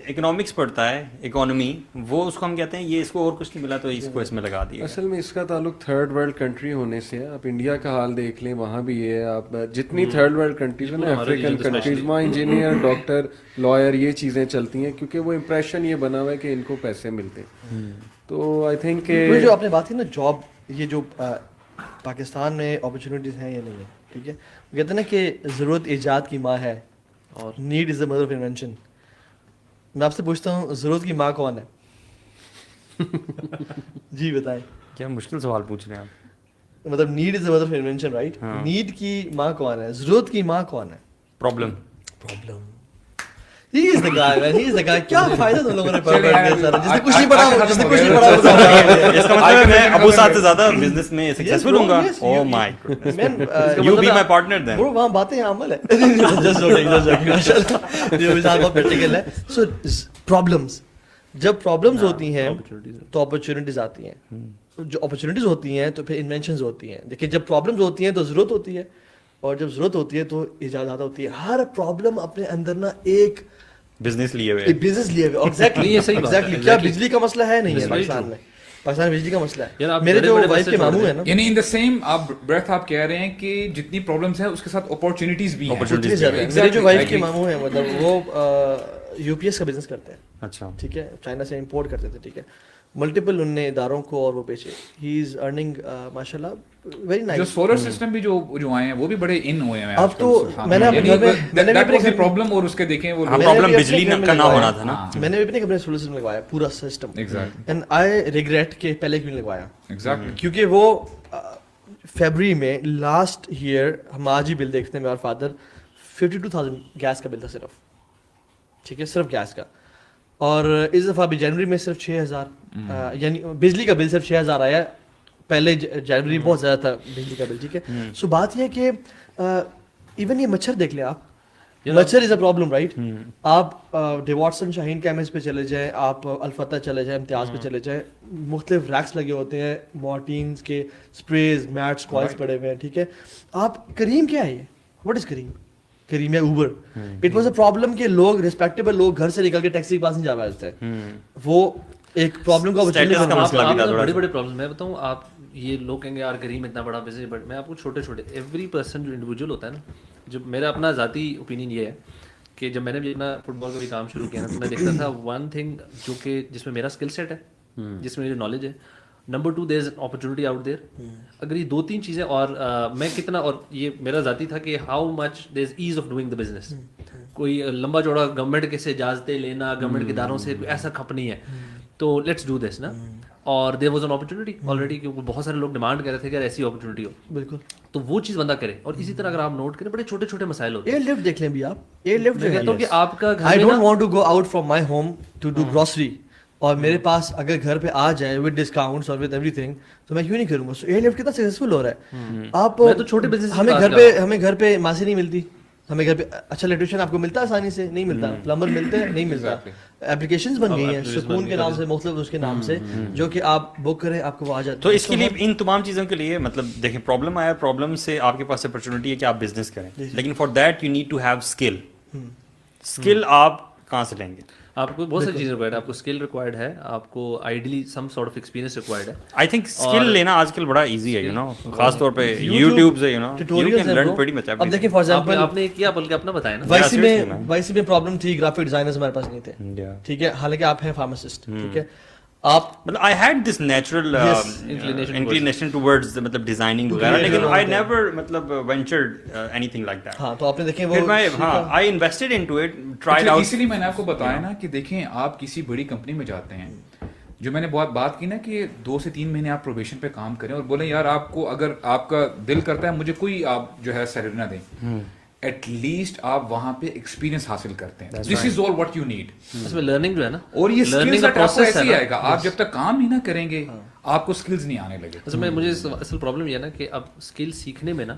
اکنامکس پڑھتا ہے, اکانومی, وہ اس کو ہم کہتے ہیں یہ اس کو اور کچھ نہیں ملا تو اس کو اس میں لگا دیا. اصل میں اس کا تعلق تھرڈ ورلڈ کنٹری ہونے سے ہے. آپ انڈیا کا حال دیکھ لیں, وہاں بھی یہ ہے. آپ جتنی تھرڈ ورلڈ کنٹریز ہیں نا, افریقن کنٹریز, وہاں انجینئر, ڈاکٹر, لائر, یہ چیزیں چلتی ہیں, کیونکہ وہ امپریشن یہ بنا ہوا ہے کہ ان کو پیسے ملتے ہیں. تو آئی تھنک جو آپ نے بات کی نا جاب, یہ جو پاکستان میں اپرچونیٹیز ہیں یا نہیں ہے, ٹھیک ہے, وہ کہتے ہیں نا کہ ضرورت ایجاد کی ماں ہے اور need is the mother of invention. میں آپ سے پوچھتا ہوں ضرورت کی ماں کون ہے؟ جی بتائیں. کیا مشکل سوال پوچھ رہے ہیں آپ. مطلب need is the mother of invention, right. Need کی ماں کون ہے, ضرورت کی ماں کون ہے؟ Problem. He is the guy, man. He is the guy. کیا فائدہ تم لوگوں نے پڑھ کر سر, جس نے کچھ نہیں پڑھا, جس نے کچھ نہیں پڑھا, اس کا مطلب ہے میں ابو صاحب سے زیادہ بزنس میں سکسیسفل ہوں گا. Oh my goodness. You be my partner then. Bro, وہاں باتیں عمل ہے. Just joking, just joking. ماشاءاللہ یہ بھی بہت پریکٹیکل ہے. So problems, جب پرابلمز ہوتی ہیں تو اپرچونیٹیز آتی ہیں, جو اپرچونیٹیز ہوتی ہیں تو پھر انوینشنز ہوتی ہیں. دیکھیں جب پرابلمز ہوتی ہیں تو ضرورت ہوتی ہے, اور جب ضرورت ہوتی ہے تو ایجادات ہوتی ہے. ہر پرابلم اپنے اندر نا ایک بزنس لیے ہوئے, بزنس لیے ہوئے. ایگزیکٹلی کیا بجلی کا مسئلہ ہے نہیں ہے پاکستان میں, پاکستان بجلی کا مسئلہ ہے. میرے جو وائف کے ماموں ہیں نا, یعنی ان دا سیم آپ بریتھ آپ کہہ رہے ہیں کہ جتنی پرابلمس ہیں اس کے ساتھ اپارچونیٹیز بھی ہیں. میرے جو وائف کے ماموں ہیں مطلب وہ یو پی ایس کا بزنس کرتے ہیں. اچھا ٹھیک ہے, چائنا سے امپورٹ کرتے تھے. ٹھیک ہے, ملٹیپل ان نے اداروں کو اور وہ بیچے. ہی از ارننگ ماشاء اللہ ویری نائس. جو سولر سسٹم بھی جو آئے ہیں وہ بھی بڑے ان ہوئے ہیں اب تو میں نے اپنے گھر میں پرابلم, اور اس کے دیکھیں وہ پرابلم بجلی کا نہ ہونا تھا نا. میں نے اپنے گھر میں سولر سسٹم لگوایا پورا سسٹم, اینڈ آئی ریگریٹ کہ پہلے کیوں لگوایا. کیونکہ وہ فیبری میں لاسٹ ایئر ہم آج ہی بل دیکھتے ہیں, میرا فادر 52,000 گیس کا بل تھا صرف. ٹھیک ہے, صرف گیس کا. اور اس دفعہ ابھی جنوری میں صرف 6,000 یعنی بجلی کا بل صرف 6,000 آیا. پہلے جنوری بہت زیادہ تھا بجلی کا بل. ٹھیک ہے, سو بات یہ ہے کہ ایون یہ مچھر دیکھ لیں آپ, مچھر از اے پرابلم رائٹ. آپ ڈیواٹسن شاہین کیمس پہ چلے جائیں, آپ الفتح چلے جائیں, امتیاز پہ چلے جائیں, مختلف ریکس لگے ہوتے ہیں, مارٹینز کے اسپریز, میٹس, کوائلس پڑے ہوئے ہیں. ٹھیک ہے, آپ کریم کیا ہے یہ, واٹ از کریم, کریم ہے Uber. It was a problem کہ لوگ ریسپیکٹیبل لوگ گھر سے نکل کے ٹیکسی کے پاس نہیں جا پاتے تھے. وہ ایک پرابلم کا بڑے بڑے پرابلم. میں بتاؤں آپ, یہ لوگ کہیں گے یار کریم اتنا بڑا بزنس, بٹ میں آپ کو چھوٹے چھوٹے ایوری پرسن جو انڈیویجول ہوتا ہے نا, جو میرا اپنا ذاتی اوپینین یہ ہے کہ جب میں نے بھی اپنا فٹ بال کا بھی کام شروع کیا نا, تو میں دیکھتا تھا ون تھنگ جو کہ جس میں میرا اسکل سیٹ ہے, جس میں میری نالج ہے. Number 2 there is an opportunity out there. اگر یہ 2-3 چیزیں, اور میں کتنا, اور یہ میرا ذاتی تھا کہ how much there is as of doing the business. کوئی لمبا چوڑا گورنمنٹ کے سے اجازتیں لینا, گورنمنٹ کے اداروں سے ایسا کھپ نہیں ہے, تو لیٹس ڈو دس نا. اور there was an opportunity already, کیونکہ بہت سارے لوگ ڈیمانڈ کر رہے تھے کہ ایسی اپرچونیٹی ہو. بالکل, تو وہ چیز بندہ کرے. اور اسی طرح اگر آپ نوٹ کریں, بڑے چھوٹے چھوٹے مسائل ہوتے ہیں. ایئر لفٹ دیکھ لیں بھی آپ, ایئر لفٹ میں کہتا ہوں کہ آپ کا I don't want to go out from my home to do grocery, اور میرے پاس اگر گھر پہ آ جائے ود ڈسکاؤنٹس اور ود ایوری تھنگ, تو میں کیوں نہیں کروں گا. سو ایئر لفٹ کتنا سکسیزفل ہو رہا ہے. آپ تو چھوٹے بزنس, ہمیں گھر پہ ماسی نہیں ملتی, ہمیں گھر پہ اچھا الیکٹریشین آپ کو ملتا ہے آسانی سے, نہیں ملتا. پلمبر ملتے ہیں, نہیں ملتا. ایپلیکیشنز بن گئی ہیں سکون کے نام سے, مختلف اس کے نام سے, جو کہ آپ بک کریں آپ کو وہ آ جاتا ہے. تو اس کے لیے ان تمام چیزوں کے لیے مطلب دیکھیں, پرابلم آیا, پرابلم سے آپ کے پاس اپرچونیٹی ہے کہ آپ بزنس کریں, لیکن for that you need to have skill. Skill آپ کہاں سے لیں گے؟ آپ کو بہت ساری چیزیں ریکوائرڈ ہے. آپ کو اسکل ریکوائرڈ ہے, آپ کو ideally some sort of experience required ہے. آئی تھنک اسکل لینا آج کل بڑا ایزی ہے, یو نو, خاص طور پہ یوٹیوب سے, you know, you can learn pretty much. اب دیکھیں فار ایگزامپل آپ نے کیا بلکہ اپنا بتایا نا, وائی سی میں پرابلم تھی, گرافک ڈیزائنرز ہمارے پاس نہیں تھے. ٹھیک ہے, حالانکہ آپ ہیں فارماسسٹ. ٹھیک ہے, آپ مطلب I had this natural inclination towards مطلب ڈیزائننگ وغیرہ, لیکن I never مطلب ventured anything like that. ہاں, تو آپ نے دیکھیں وہ I invested into it, tried out. اسی لیے میں نے آپ کو بتایا نا کہ دیکھیں آپ کسی بڑی کمپنی میں جاتے ہیں, جو میں نے بہت بات کی نا کہ 2 سے 3 مہینے آپ پروبیشن پہ کام کریں اور بولیں یار آپ کو اگر آپ کا دل کرتا ہے مجھے کوئی آپ جو ہے سیلری نہ دیں, ایٹ لیسٹ آپ وہاں پہ ایکسپیرینس حاصل کرتے ہیں. دس از آل واٹ یو نیڈ. اس میں لرننگ جو ہے نا, اور یہ اسکلز کا پروسیس ایسے ہی آئے گا. آپ جب تک کام ہی نہ کریں گے آپ کو اسکلز نہیں آنے لگے. اصل میں مجھے اصل پرابلم یہ ہے نا کہ اب اسکل سیکھنے میں نا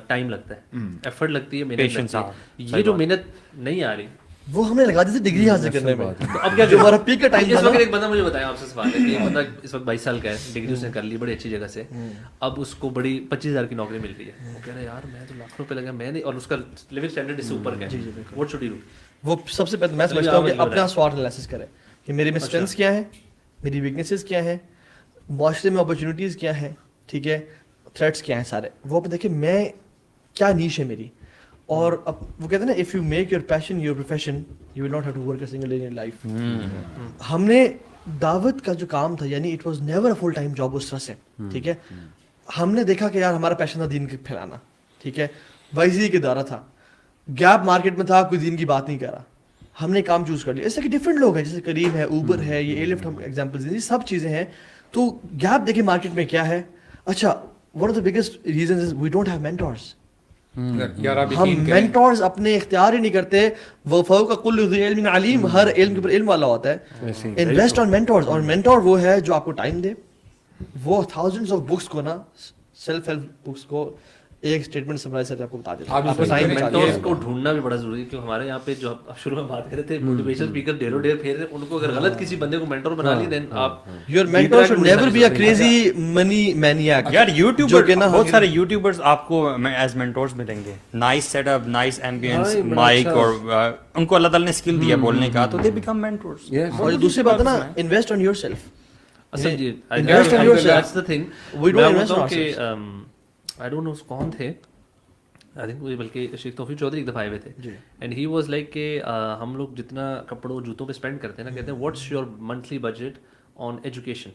ٹائم لگتا ہے, ایفرٹ لگتی ہے, محنت لگتی ہے. یہ جو محنت نہیں آ رہی وہ ہم نے لگا دی تھی ڈگری حاصل کرنے میں. اب کیا ہمارا پیک کا ٹائم اس وقت ایک بندہ مجھے بتایا آپ سے سوال ہے کہ ایک بندہ اس وقت 22 سال کا ہے, ڈگری اس نے کر لی بڑی اچھی جگہ سے, اب اس کو بڑی 25,000 کی نوکری مل رہی ہے. وہ کہہ رہا ہے یار میں تو لاکھ روپے لگا, میں نہیں, اور اس کا لیونگ اسٹینڈرڈ اس سے اوپر گیا. What should he do? وہ سب سے پہلے میں سمجھتا ہوں کہ اپنا سوٹ انالیسس کرے کہ میرے میں اسٹرینتھس کیا ہیں, میری ویکنیسز کیا ہیں, معاشرے میں اپرچونیٹیز کیا ہیں, ٹھیک ہے, تھریٹس کیا ہیں سارے. وہ اپنے دیکھیں میں کیا نیش ہے میری, اور اب وہ کہتے ہیں نا if you make your passion your profession you will not have to work a single day in life. ہم نے دعوت کا جو کام تھا, یعنی it was never a full time job اس طرح سے. ٹھیک ہے, ہم نے دیکھا کہ یار ہمارا پیشن تھا دین کے پھیلانا. ٹھیک ہے, وائزی کے ادارہ تھا, گیپ مارکیٹ میں تھا, کوئی دین کی بات نہیں کر رہا, ہم نے کام چوز کر لیا. ایسے کہ ڈفرینٹ لوگ ہیں, جیسے کریم ہے, اوبر ہے, یہ ایئر لفٹ ہم ایگزامپلز دیں, یہ سب چیزیں ہیں. تو گیپ دیکھیں مارکیٹ میں کیا ہے. اچھا, one of the biggest reasons is we don't have mentors. ہم مینٹورز اپنے اختیار ہی نہیں کرتے. وہ فوق کل ذی علم علیم, ہر علم کے اوپر علم والا ہوتا ہے. انویسٹ آن مینٹورز, اور مینٹور وہ ہے جو آپ کو ٹائم دے, وہ تھاؤزنڈس آف بکس کو نا, سیلف ہیلپ بکس کو ایک اسٹیٹمنٹ سمرائز کر کے آپ کو بتا دیتا آپ ہوں. اس کو sign میں بتا مینٹورس کو ڈھونڈنا بھی بڑا ضروری ہے, کیونکہ ہمارے یہاں پہ جو شروع میں بات کر رہے تھے موٹیویشن اسپیکر ڈھیروں ڈھیر پھیر رہے ہیں, ان کو اگر غلط کسی بندے کو مینٹور بنا لی دین آپ Your mentor should never be a crazy money maniac. یار جو یوٹیوبر کہ نا بہت سارے یوٹیوبرز آپ کو ایز مینٹورز ملیں گے, nice setup, nice ambience, mic, اور ان کو اللہ تعالیٰ نے اسکل دیا بولنے کا, تو دے بیکم مینٹورز. اور دوسری بات ہے نا, invest on yourself. اصل جی Invest on yourself. that's the thing. We don't invest on کہ I don't know کون تھے, I think وہ بلکہ شیخ توفیق چودھری ایک دفعہ آئے ہوئے تھے, اینڈ ہی واز لائک کہ ہم لوگ جتنا کپڑوں جوتوں پہ اسپینڈ کرتے ہیں نا, کہتے ہیں what's your monthly budget on education,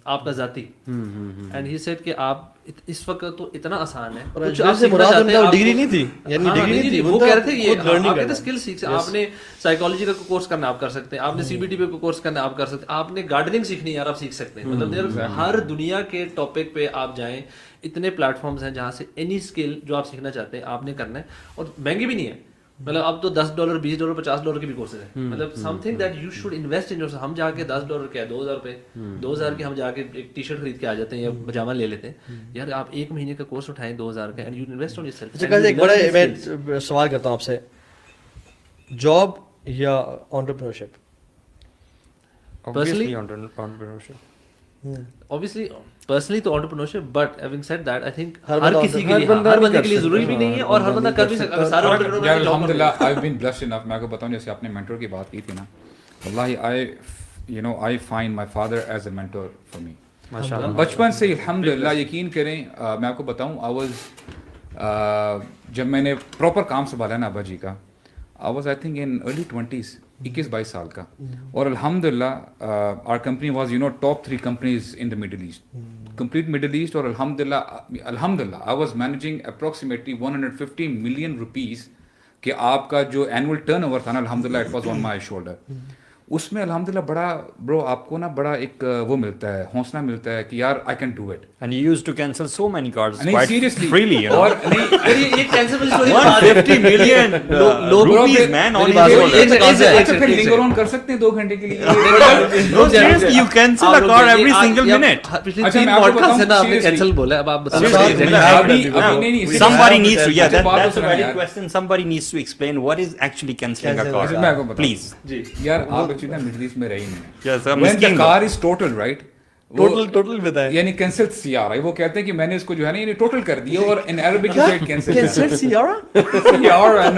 آپ کا ذاتی, اینڈ ہی سیڈ کہ آپ اس وقت تو اتنا آسان ہے, کچھ آپ سیکھنا چاہتے ہیں, ڈگری نہیں تھی, یعنی ڈگری نہیں تھی, وہ کہہ رہے تھے یہ آپ کہتے اسکل سیکھ, آپ نے سائیکالوجی کا کورس کرنا آپ کر سکتے ہیں, آپ نے سی بی ٹی پہ کورس کرنا آپ کر سکتے ہیں, آپ نے گارڈننگ سیکھنی ہے یار آپ سیکھ سکتے ہیں, مطلب ہر دنیا کے ٹاپک پہ آپ جائیں, اتنے پلیٹ فارمز ہیں جہاں سے اینی اسکل جو آپ سیکھنا چاہتے ہیں آپ نے کرنا ہے, اور مہنگی بھی نہیں ہے, مطلب اب تو $10 $20 $50 کے بھی کورسز ہیں, مطلب some thing that you should invest in. ہم جا کے $10 کیا $2000 2000 کے ہم جا کے ایک ٹی شرٹ خرید کے آ جاتے ہیں یا پجامہ لے لیتے ہیں, یار آپ ایک مہینے کا کورس اٹھائیں 2000 کا, and you invest on your self. اچھا ایک بڑا میں سوال کرتا ہوں آپ سے, جاب یا entrepreneurship? Obviously entrepreneurship. Obviously personally تو entrepreneurship, but having said that I think ہر کسی کے لیے, ہر بندے کے لیے ضروری بھی نہیں ہے, اور ہر بندہ کر بھی سکتا ہے. سارے یار الحمدللہ I've been blessed enough. میں آپ کو بتاؤں جیسے آپ نے مینٹور کی بات کی تھی نا, واللہ I find my father as a mentor for me. بچپن سے الحمدللہ یقین کریں, میں آپ کو بتاؤں I was جب میں نے پراپر کام سنبھالا نا ابا جی کا, I was I think in early 20s, 21-22 سال کا, اور الحمدللہ our company was top 3 companies in the Middle East, complete Middle East, اور الحمدللہ I was managing approximately 150 million rupees کہ آپ کا جو annual turnover تھا نا, الحمدللہ it was on my shoulder. اس میں الحمدللہ بڑا برو آپ کو نا بڑا ایک وہ ملتا ہے, حوصلہ ملتا ہے کہ یار I can do it. And you used to cancel so many cards نہیں quite seriously, freely, you know. اور نہیں یہ cancel story 150 million rupees man on your shoulder. اچھا پھر لنگر آن کر سکتے ہیں 2 گھنٹے کے لیے. No, seriously, you cancel a card every single minute. اچھا میں آپ کو بتاؤں کینسل بولا, اب آپ Somebody needs to, yeah, that's a valid question. Somebody needs to explain what is actually cancelling a card. Please. یار آپ ایکچولی مڈل ایسٹ میں رہی نہیں. Yes, I'm When the asking. car is total, right? Total بتائیں. یعنی cancel سیارہ, وہ کہتے ہیں کہ میں نے اس کو جو ہے نا یعنی ٹوٹل کر دیا, اور ان عربک سے کینسل سیارہ سیارہ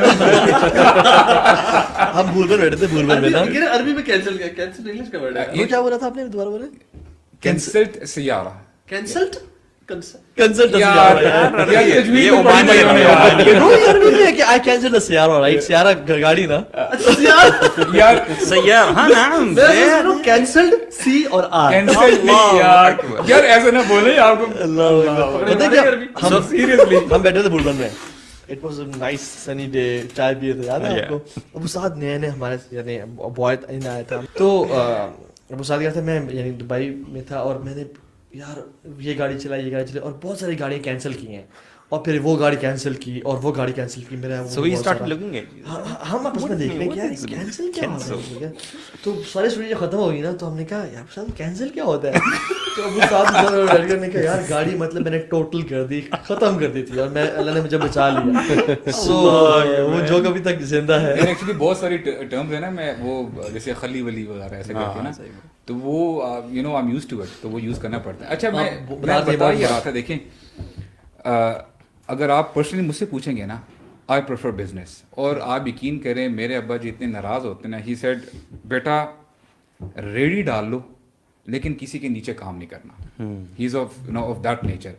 ہم بھول کر بیٹھے تھے, بھول کر بیٹھا. عربی میں کینسل کیا, کینسل انگلش کا ورڈ ہے. وہ کیا بولا تھا آپ نے, دوبارہ بولے. کینسلڈ سیارہ, کینسلڈ کنسلٹ سیارہ گاڑی نا, سیارہ, ہاں نعم, کینسلڈ سی اور آر. یار ایسے نہ بولے آپ کو. ہم بیٹھے تھے بلبن میں, it was a nice Sunni day, چائے پیے تھے, یاد ہے آپ کو. ابو سعد نئے نئے ہمارے یعنی بوائے آیا تھا, تو ابو سعد گیا تھا, میں یعنی دبئی میں تھا, اور میں نے یار یہ گاڑی چلائی اور بہت ساری گاڑیاں کینسل کی ہیں, اور پھر وہ گاڑی کینسل کی اور وہ گاڑی کینسل کی. میرا ہم آپس میں دیکھ رہے ہیں کہ کینسل کیا ہوتا ہے, تو ساری اسٹوری ختم ہو گئی نا, تو ہم نے کہا یار صاحب کینسل کیا ہوتا ہے. تو ابو صاحب نے کہا یار گاڑی مطلب میں نے ٹوٹل کر دی, ختم کر دی تھی, اور میں اللہ نے مجھے بچا لیا. سو وہ جو کبھی تک زندہ ہے. ایکچولی بہت ساری ٹرمز ہیں نا, میں وہ جیسے خلی ولی وغیرہ ایسے کر کے نا, تو وہ you know I am used to it, تو وہ یوز کرنا پڑتا ہے. اچھا میں بتا یہ رہا تھا, دیکھیں اگر آپ پرسنلی مجھ سے پوچھیں گے نا, آئی پریفر بزنس, اور آپ یقین کریں میرے ابا جی اتنے ناراض ہوتے ہیں نا, ہی سیڈ بیٹا ریڈی ڈال لو لیکن کسی کے نیچے کام نہیں کرنا. ہی از آف دیٹ نیچر.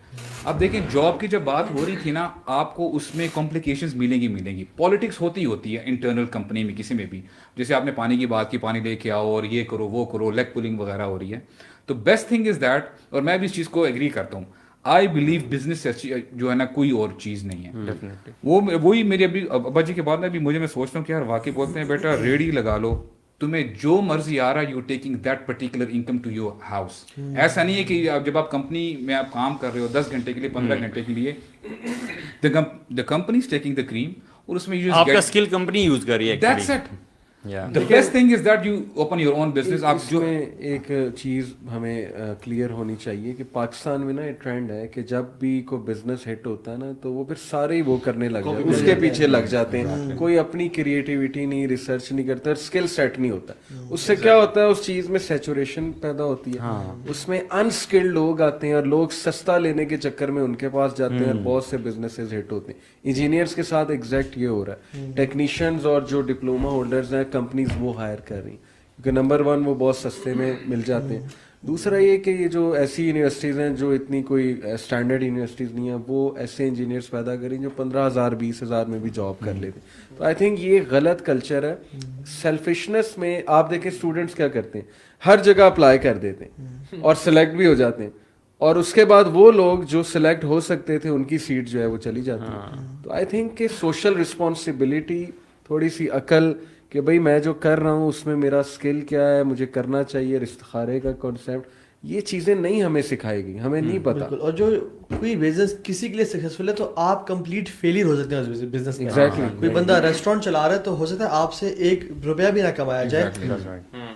اب دیکھیں جاب کی جب بات ہو رہی تھی نا, آپ کو اس میں کمپلیکیشنز ملیں گی. پالیٹکس ہوتی ہے انٹرنل کمپنی میں کسی میں بھی, جیسے آپ نے پانی کی بات کی, پانی لے کے آؤ اور یہ کرو وہ کرو, لیگ پولنگ وغیرہ ہو رہی ہے. تو بیسٹ تھنگ از دیٹ, اور میں بھی اس چیز کو ایگری کرتا ہوں, آئی بلیو بزنس جو ہے نا کوئی اور چیز نہیں ہے. وہی میری ابھی ابا جی کے بعد میں بھی میں سوچتا ہوں کہ یار واقعی بولتے ہیں بیٹا ریڈی لگا لو, تمہیں جو مرضی آ رہا ہے, you taking that particular income to your house. ایسا نہیں ہے کہ جب آپ کمپنی میں آپ کام کر رہے ہو 10 گھنٹے کے لیے 15 گھنٹے کے لیے, the company is taking the کریم, اور اس میں آپ کا اسکل کمپنی یوز کر رہی ہے. That's it. Yeah. The best thing is that you open your own business. آپ جو میں ایک چیز ہمیں کلیئر ہونی چاہیے کہ پاکستان میں نا ایک ٹرینڈ ہے کہ جب بھی کوئی بزنس ہٹ ہوتا ہے نا تو وہ پھر سارے وہ کرنے لگ جاتے ہیں, اس کے پیچھے لگ جاتے ہیں, کوئی اپنی کریٹیوٹی نہیں, ریسرچ نہیں کرتا, اسکل سیٹ نہیں ہوتا. اس سے کیا ہوتا ہے, اس چیز میں سیچوریشن پیدا ہوتی ہے, اس میں انسکلڈ لوگ آتے ہیں اور لوگ سستا لینے کے چکر میں ان کے پاس جاتے ہیں اور بہت سے بزنسز ہٹ ہوتے ہیں. انجینئرس کے ساتھ ایگزیکٹ یہ ہو رہا ہے. ٹیکنیشینز اور جو ڈپلوما ہولڈرز ہیں کمپنیز وہ ہائر کر رہی ہیں کیونکہ نمبر 1 وہ بہت سستے میں مل جاتے ہیں. دوسرا یہ کہ یہ جو ایسی یونیورسٹیز ہیں جو اتنی کوئی اسٹینڈرڈ یونیورسٹیز نہیں ہیں, وہ ایسے انجینئرس پیدا کریں جو 15,000 20,000 میں بھی جاب کر لیتے ہیں. تو آئی تھنک یہ غلط کلچر ہے. سیلفشنس میں آپ دیکھیں اسٹوڈنٹس کیا کرتے ہیں, ہر جگہ اپلائی کر دیتے ہیں اور سلیکٹ بھی ہو جاتے ہیں, اور اس کے بعد وہ لوگ جو سلیکٹ ہو سکتے تھے ان کی سیٹ جو ہے وہ چلی جاتی ہے. تو آئی تھنک کہ سوشل رسپانسبلٹی, تھوڑی سی عقل کہ بھائی میں جو کر رہا ہوں اس میں میرا اسکل کیا ہے, مجھے کرنا چاہیے, استخارے کا کانسیپٹ, یہ چیزیں نہیں ہمیں سکھائے گی, ہمیں نہیں پتا. اور جو کوئی بزنس کسی کے لیے سکسیسفل ہے تو آپ کمپلیٹ فیلئر ہو سکتے ہیں اس بزنس میں. کوئی بندہ ریسٹورینٹ چلا رہا ہے تو ہو سکتا ہے آپ سے 1 روپیہ بھی نہ کمایا جائے.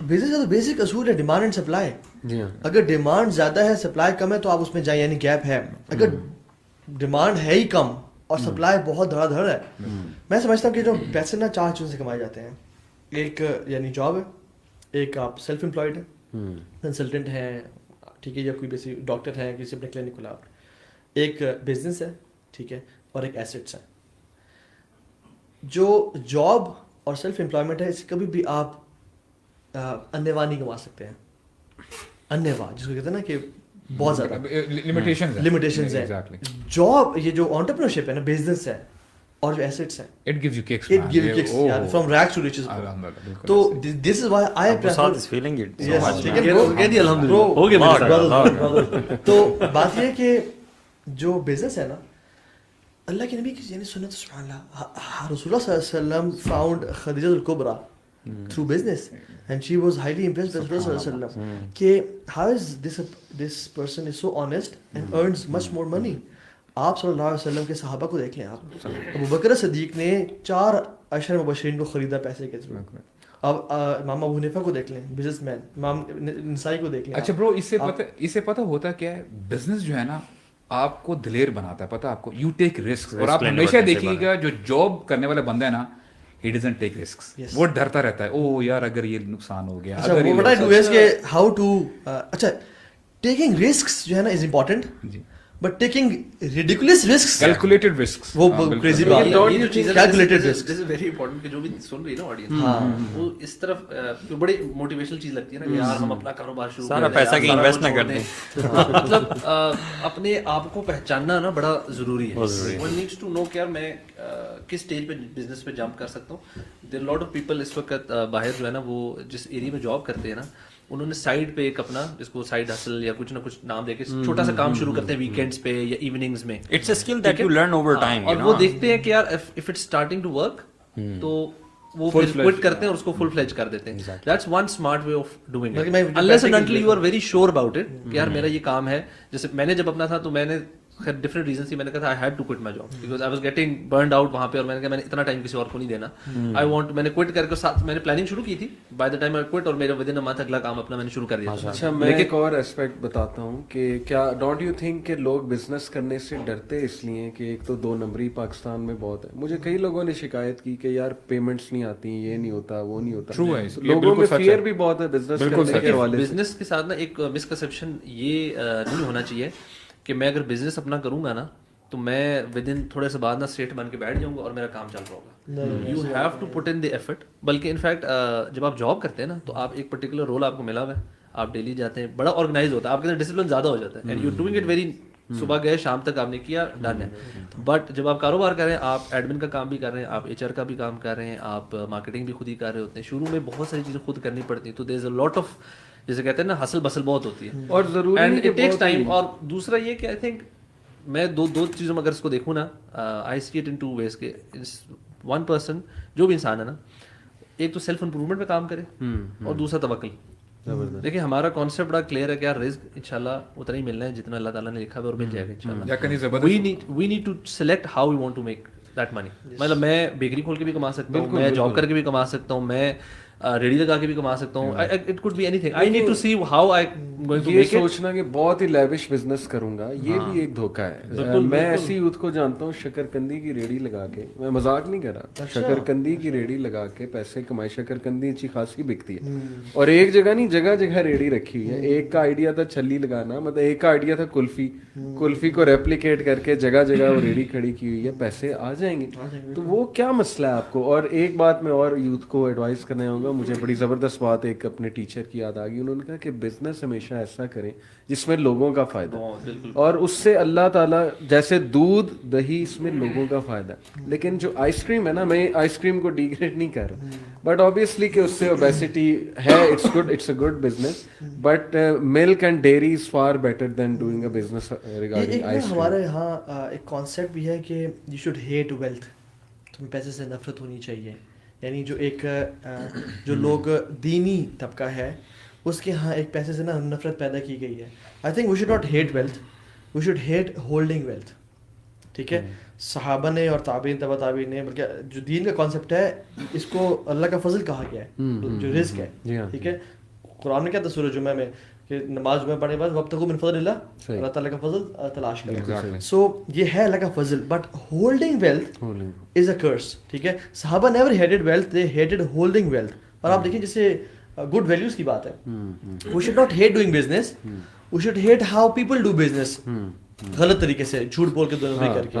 بزنس کا تو بیسک اصول ہے ڈیمانڈ اینڈ سپلائی. اگر ڈیمانڈ زیادہ ہے, سپلائی کم ہے, تو آپ اس میں جائیں, یعنی گیپ ہے. اگر ڈیمانڈ ہے ہی کم اور سپلائی بہت دھڑا دھڑ ہے, میں سمجھتا ہوں کہ جو پیسے نا 4 چیزوں سے کمائے جاتے ہیں. ایک یعنی جاب ہے, ایک آپ سیلف امپلائڈ ہیں, کنسلٹنٹ ہیں, ٹھیک ہے, یا کوئی بیسی ڈاکٹر ہے, کسی اپنے کلینک کھلا, ایک بزنس ہے, ٹھیک ہے, اور ایک ایسٹس ہیں. جو جاب اور سیلف امپلائمنٹ ہے, اس کبھی بھی آپ انیوا نہیں کما سکتے ہیں. انیوا جس کو کہتے ہیں نا کہ بہت زیادہ لمیٹیشنز ہیں. جاب, یہ جو انٹرپرینورشپ ہے نا, بزنس ہے, اور جو ایسٹس ہیں, it gives you kicks, it gives you kicks, from rags to riches. تو this is why I prefer is feeling it so yes, much. کہہ الحمدللہ ہو گیا میرے ساتھ. تو بات یہ ہے کہ جو بزنس ہے نا, اللہ کے نبی کی یعنی سنت, سبحان اللہ, رسول اللہ صلی اللہ علیہ وسلم found Khadija الکبریٰ through business and she was highly impressed with Rasul صلی اللہ علیہ وسلم کہ how is this person is so honest and earns much more money. آپ صلی اللہ علیہ وسلم کے صحابہ کو دیکھ لیں, آپ ابو بکر صدیق نے 4 عشر مبشرین کو خریدا پیسے کے تھرو. اب امام ابو حنیفہ کو دیکھ لیں, بزنس مین, امام نسائی کو دیکھ لیں. اچھا برو, اس سے پتہ ہوتا کیا ہے, بزنس جو ہے نا آپ کو دلیر بناتا ہے, پتہ آپ کو, یو ٹیک رسک. اور آپ ہمیشہ دیکھیے گا جو جاب کرنے والا بندہ ہے نا, he doesn't take risks. وہ ڈرتا رہتا ہے, او یار اگر یہ نقصان ہو گیا. اچھا, what I do is کہ how to اچھا taking risks جو ہے نا is important. G. But taking ridiculous risks, calculated risks, وہ crazy بات ہے. یہ جو چیز calculated risks, this is very important کہ جو بھی سن رہی ہے نا آڈینس, وہ اس طرف بڑی موٹیویشنل چیز لگتی ہے نا کہ یار ہم اپنا کاروبار شروع سارا پیسہ کہ انویسٹ نہ کر دیں. مطلب اپنے آپ کو پہچاننا نا بڑا ضروری ہے. one needs to know کہ یار میں کس اسٹیج پہ بزنس پہ جمپ کر سکتا ہوں. there are lot of people اس وقت باہر جو ہے نا, وہ جس ایریا میں جاب کرتے ہیں نا, انہوں نے سائڈ پہ ایک اپنا جس کو سائڈ ہسل یا کچھ نہ کچھ نام دے کے چھوٹا سا کام شروع کرتے ہیں ویکینڈز پہ یا ایوننگز میں. It's a skill that you learn over time. اور وہ دیکھتے ہیں کہ یار if it's starting to work تو وہ پھر کوئٹ کرتے ہیں اور اس کو فل فلیج کر دیتے ہیں. That's one smart way of doing it, unless and until you are very sure about it کہ یار میرا یہ کام ہے. جیسے میں نے جب اپنا تھا تو میں نے خیر ڈفرنٹ ریزنس تھی, میں نے کہا تھا I had to quit my job because I was getting burned out وہاں پہ, اور میں نے کہا میں نے اتنا ٹائم کسی اور کو نہیں دینا. آئی وانٹ, میں نے کوئٹ کر کے ساتھ میں نے پلاننگ شروع کی تھی. By the time I quit, اور میرا ود ان اے منتھ اگلا کام اپنا میں نے شروع کر دیا. اچھا, میں ایک اور اسپیکٹ بتاتا ہوں کہ کیا ڈونٹ یو تھنک کہ لوگ بزنس کرنے سے ڈرتے اس لیے کہ ایک تو 2 نمبری پاکستان میں بہت ہے. مجھے کئی لوگوں نے شکایت کی کہ یار پیمنٹس نہیں آتی, یہ نہیں ہوتا, وہ نہیں ہوتا. لوگوں میں فیئر بھی بہت ہے بزنس کرنے کے حوالے سے. بزنس کے ساتھ نا ایک مسکنسیپشن یہ نہیں ہونا چاہیے کہ میں اگر بزنس اپنا کروں گا نا تو میں ود ان تھوڑے سے بعد نا اسٹیٹ بن کے بیٹھ جاؤں گا اور میرا کام چل رہا ہوگا. You have to put in the effort. بلکہ انفیکٹ جب آپ جاب کرتے ہیں نا تو آپ ایک پرٹیکولر رول آپ کو ملا ہوا ہے, آپ ڈیلی جاتے ہیں, بڑا آرگنائز ہوتا ہے, آپ کے اندر ڈسپلن زیادہ ہو جاتا ہے, and you doing it very, صبح گئے شام تک آپ نے کیا, ڈن ہے. بٹ جب آپ کاروبار کر رہے ہیں, آپ ایڈمن کا کام بھی کر رہے ہیں, آپ HR کا بھی کام کر رہے ہیں, آپ مارکیٹنگ بھی خود ہی کر رہے ہوتے ہیں, شروع میں بہت ساری چیزیں خود کرنی پڑتی ہیں. تو دیر از اے لاٹ آف, جیسے کہتے ہیں نا, ہسل بسل بہت ہوتی ہے اور ضروری اینڈ اٹ ٹیکس ٹائم. اور دوسرا یہ کہ آئی تھنک میں دو چیزوں میں اگر اس کو دیکھوں نا, آئی سی اٹ ان 2 ways کہ ون پرسن, جو بھی انسان ہے نا, ایک تو سیلف امپروومنٹ پہ کام کرے اور دوسرا توکل. دیکھیں ہمارا کانسیپٹ بڑا کلیئر ہے کہ یار رزق انشاءاللہ اتنا ہی ملنا ہے جتنا اللہ تعالیٰ نے لکھا ہے, اور مل جائے گا انشاءاللہ. We need to select how we want to make that money. مطلب میں بیکری کھول کے بھی کما سکتا ہوں, میں جاب کر کے بھی کما سکتا ہوں, میں ریڈی لگا کے بھی کما سکتا ہوں. اٹ کوڈ بی اینی تھنگ. I need to see how I going to یہ میک اٹ. سوچنا کہ بہت ہی لیوش بزنس کروں گا, یہ بھی ایک دھوکہ ہے. میں ایسی یوتھ کو جانتا ہوں شکرکندی کی ریڑھی لگا کے, میں مذاق نہیں کر رہا, شکرکندی کی ریڑھی لگا کے پیسے کمائے. شکرکندی اچھی خاصی بکتی ہے, اور ایک جگہ نہیں, جگہ جگہ ریڑھی رکھی ہوئی ہے. ایک کا آئیڈیا تھا چھلی لگانا, مطلب ایک کا آئیڈیا تھا کلفی کو ریپلیکیٹ کر کے جگہ جگہ وہ ریڑھی کھڑی کی ہوئی ہے. پیسے آ جائیں گے, تو وہ کیا مسئلہ ہے آپ کو. اور ایک بات میں اور یوتھ کو ایڈوائز کرنا ہوگا, مجھے بڑی زبردست بات ایک اپنے ٹیچر کی یاد آ گئی. انہوں نے کہا کہ بزنس ہمیشہ ایسا کریں جس میں لوگوں کا فائدہ, اور اس سے اللہ تعالیٰ, جیسے دودھ دہی, اس میں لوگوں کا فائدہ. لیکن جو آئس کریم ہے نا, میں آئس کریم کو ڈیگریڈ نہیں کر رہا, بٹ آبویسلی کہ اس سے اوبیسٹی ہے, it's good, it's a good business, but milk and dairy is far better than doing a business regarding ice cream. ہمارے یہاں ایک کانسیپٹ بھی ہے کہ یو شوڈ ہیٹ ویلتھ, تمہیں پیسے سے نفرت ہونی چاہیے. یعنی جو ایک جو لوگ دینی طبقہ ہے اس کے ہاں ایک پیسے سے نا نفرت پیدا کی گئی ہے. I think we should not hate wealth, we should hate holding wealth. ٹھیک ہے, صحابہ نے اور تابعین تبع تابعین نے, بلکہ جو دین کا کانسیپٹ ہے اس کو اللہ کا فضل کہا گیا ہے, جو رزق ہے. ٹھیک ہے, قرآن نے کیا تھا سورہ جمعہ میں کہ نماز جمعہ پڑھنے کے بعد وابتغوا من فضل اللہ, اللہ تعالیٰ کا فضل تلاش کریں. سو یہ ہے اللہ کا فضل, but holding wealth is a curse. ٹھیک ہے, صحابہ never hated wealth, they hated holding wealth. اور آپ دیکھیں جیسے گڈ ویلیوز کی بات ہے, we should not hate doing business, we should hate how people do business, غلط طریقے سے, جھوٹ بول کے دونوں کر کے.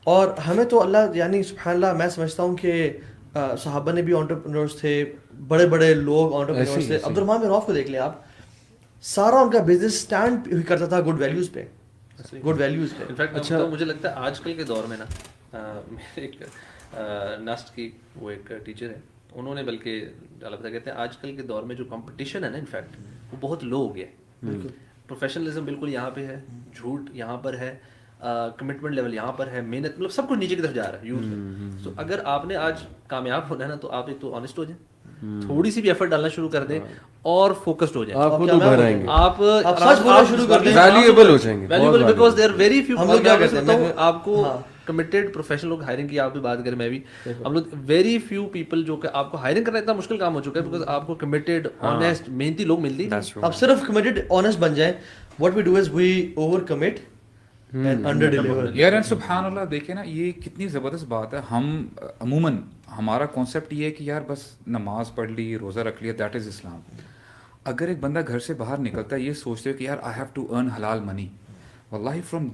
اور ہمیں تو اللہ, یعنی سبحان اللہ, میں سمجھتا ہوں کہ صحابہ نے بھی انٹرپرینورز تھے, بڑے بڑے لوگ انٹرپرینورز تھے. عبد الرحمن بن عوف کو دیکھ لیں آپ, سارا ان کا بزنس اسٹینڈ کرتا تھا گڈ ویلیوز پہ, گڈ ویلیوز پہ. انفیکٹ اچھا مجھے لگتا ہے آج کل کے دور میں نا, ایک نسٹ کی وہ ایک ٹیچر ہے, انہوں نے بلکہ البتہ کہتے ہیں آج کل کے دور میں جو کمپٹیشن ہے نا انفیکٹ وہ بہت لو ہو گیا ہے. پروفیشنلزم بالکل یہاں پہ ہے, جھوٹ یہاں پر ہے, کمٹمنٹ لیول یہاں پر ہے, محنت, مطلب سب کچھ نیچے کی طرف جا رہا ہے یوتھ میں. تو اگر آپ نے آج کامیاب ہونا ہے نا تو آپ ایک تو آنیسٹ ہو جائیں, تھوڑی سی بھی ایفرٹ ڈالنا شروع کر دیں اور فوکسڈ ہو جائیں, آپ خود ابھر آئیں گے, آپ سچ بولنا شروع کر دیں, ویلیویبل ہو جائیں گے. Valuable because there very few. ہم لوگ کیا کرتے ہیں, آپ کو کمیٹیڈ پروفیشنل لوگ ہائرنگ کی آپ بھی بات کریں, میں بھی, ہم لوگ ویری فیو پیپل جو کہ آپ کو ہائرنگ کرنا اتنا مشکل کام ہو چکا ہے بیکاز آپ کو کمیٹیڈ آنیسٹ محنتی لوگ مل نہیں. آپ صرف کمیٹڈ آنیسٹ بن جائیں. What we do is we over commit and under deliver. یار اینڈ سبحان اللہ, دیکھیں نا یہ کتنی زبردست بات ہے. ہم عموماً ہمارا کانسیپٹ یہ ہے کہ یار بس نماز پڑھ لی, روزہ رکھ لیا, دیٹ از اسلام. اگر ایک بندہ گھر سے باہر نکلتا ہے یہ سوچتے ہو کہ یار آئی ہیو ٹو ارن حلال منی, واللہ فرام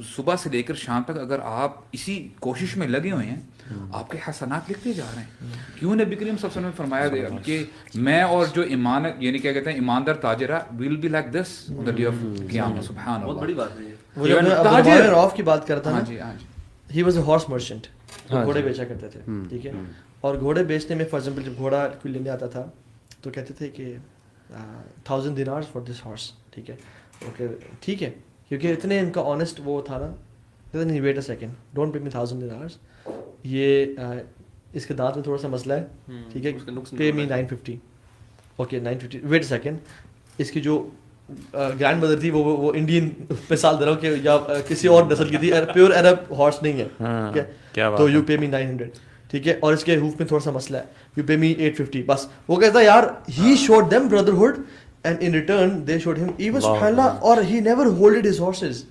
صبح سے لے کر شام تک اگر آپ اسی کوشش میں لگے ہوئے ہیں آپ کے حسنات لکھتے جا رہے ہیں. کیوں نبی کریم صلی اللہ علیہ وسلم نے فرمایا کہ میں اور جو ایمان, یعنی کیا کہتے ہیں ایماندار تاجر will be like this on the day of قیامت. سبحان اللہ, بہت بڑی بات ہے یہ. وہ جو میں عبد الرحمن بن عوف کی بات کرتا ہاں نا, جی ہاں جی, he was a horse merchant, گھوڑے بیچا کرتے تھے. ٹھیک ہے, اور گھوڑے بیچنے میں فار ایگزامپل جب گھوڑا کوئی لینے آتا تھا تو کہتے تھے کہ 1000 دینارز فار دس ہارس. ٹھیک ہے, اوکے ٹھیک ہے, کیونکہ اتنے ان کا آنیسٹ وہ تھا نا, نہیں wait a second, don't pay me 1000 dinars, یہ اس کے دانت میں تھوڑا سا مسئلہ ہے. ٹھیک ہے, پے می 950. اوکے 950, ویٹ اے سیکنڈ, اس کی جو گرینڈ مدر تھی وہ انڈین مثال دے رہا ہوں کہ یا کسی اور نسل کی تھی, پیور عرب ہارس نہیں ہے. ٹھیک ہے, تو یو پے می 900. ٹھیک ہے, اور اس کے ہوف میں تھوڑا سا مسئلہ ہے, یو پے می 850. بس وہ کہتا ہے یار he should them brotherhood and in return they should ہم ایون سبحان اللہ, اور ہی نیور ہولڈڈ ہز ہارسز.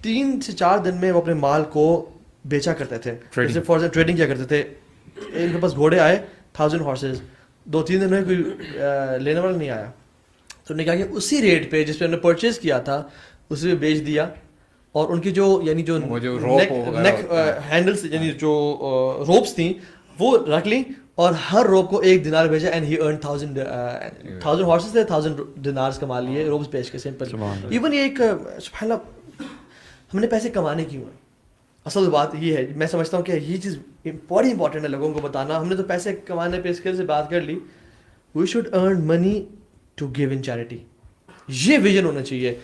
3 سے 4 دن میں وہ اپنے مال کو بیچا کرتے تھے, جیسے فار ٹریڈنگ کیا کرتے تھے. ان کے پاس گھوڑے آئے 1000 ہارسز, 2-3 دن میں کوئی لینے والا نہیں آیا, تو انہوں نے کہا کہ اسی ریٹ پہ جس پہ انہوں نے پرچیز کیا تھا اسی پہ بیچ دیا, اور ان کی جو یعنی جو نیک ہینڈلس یعنی جو روپس تھیں وہ رکھ لیں, اور ہر روپ کو 1 دینار بھیجا, اینڈ ہی ارن 1000 ہارسز تھے, 1000 دینارز کما لیے روپس بیچ کے. سمپل. ایون یہ ایک سبحان اللہ, ہم نے پیسے کمانے کیوں ہیں, اصل بات یہ ہے, میں سمجھتا ہوں کہ یہ چیز بڑی امپورٹنٹ ہے لوگوں کو بتانا. ہم نے تو پیسے کمانے پہ اسکل سے بات کر لی, we should earn money to give in charity. یہ ویژن ہونا چاہیے.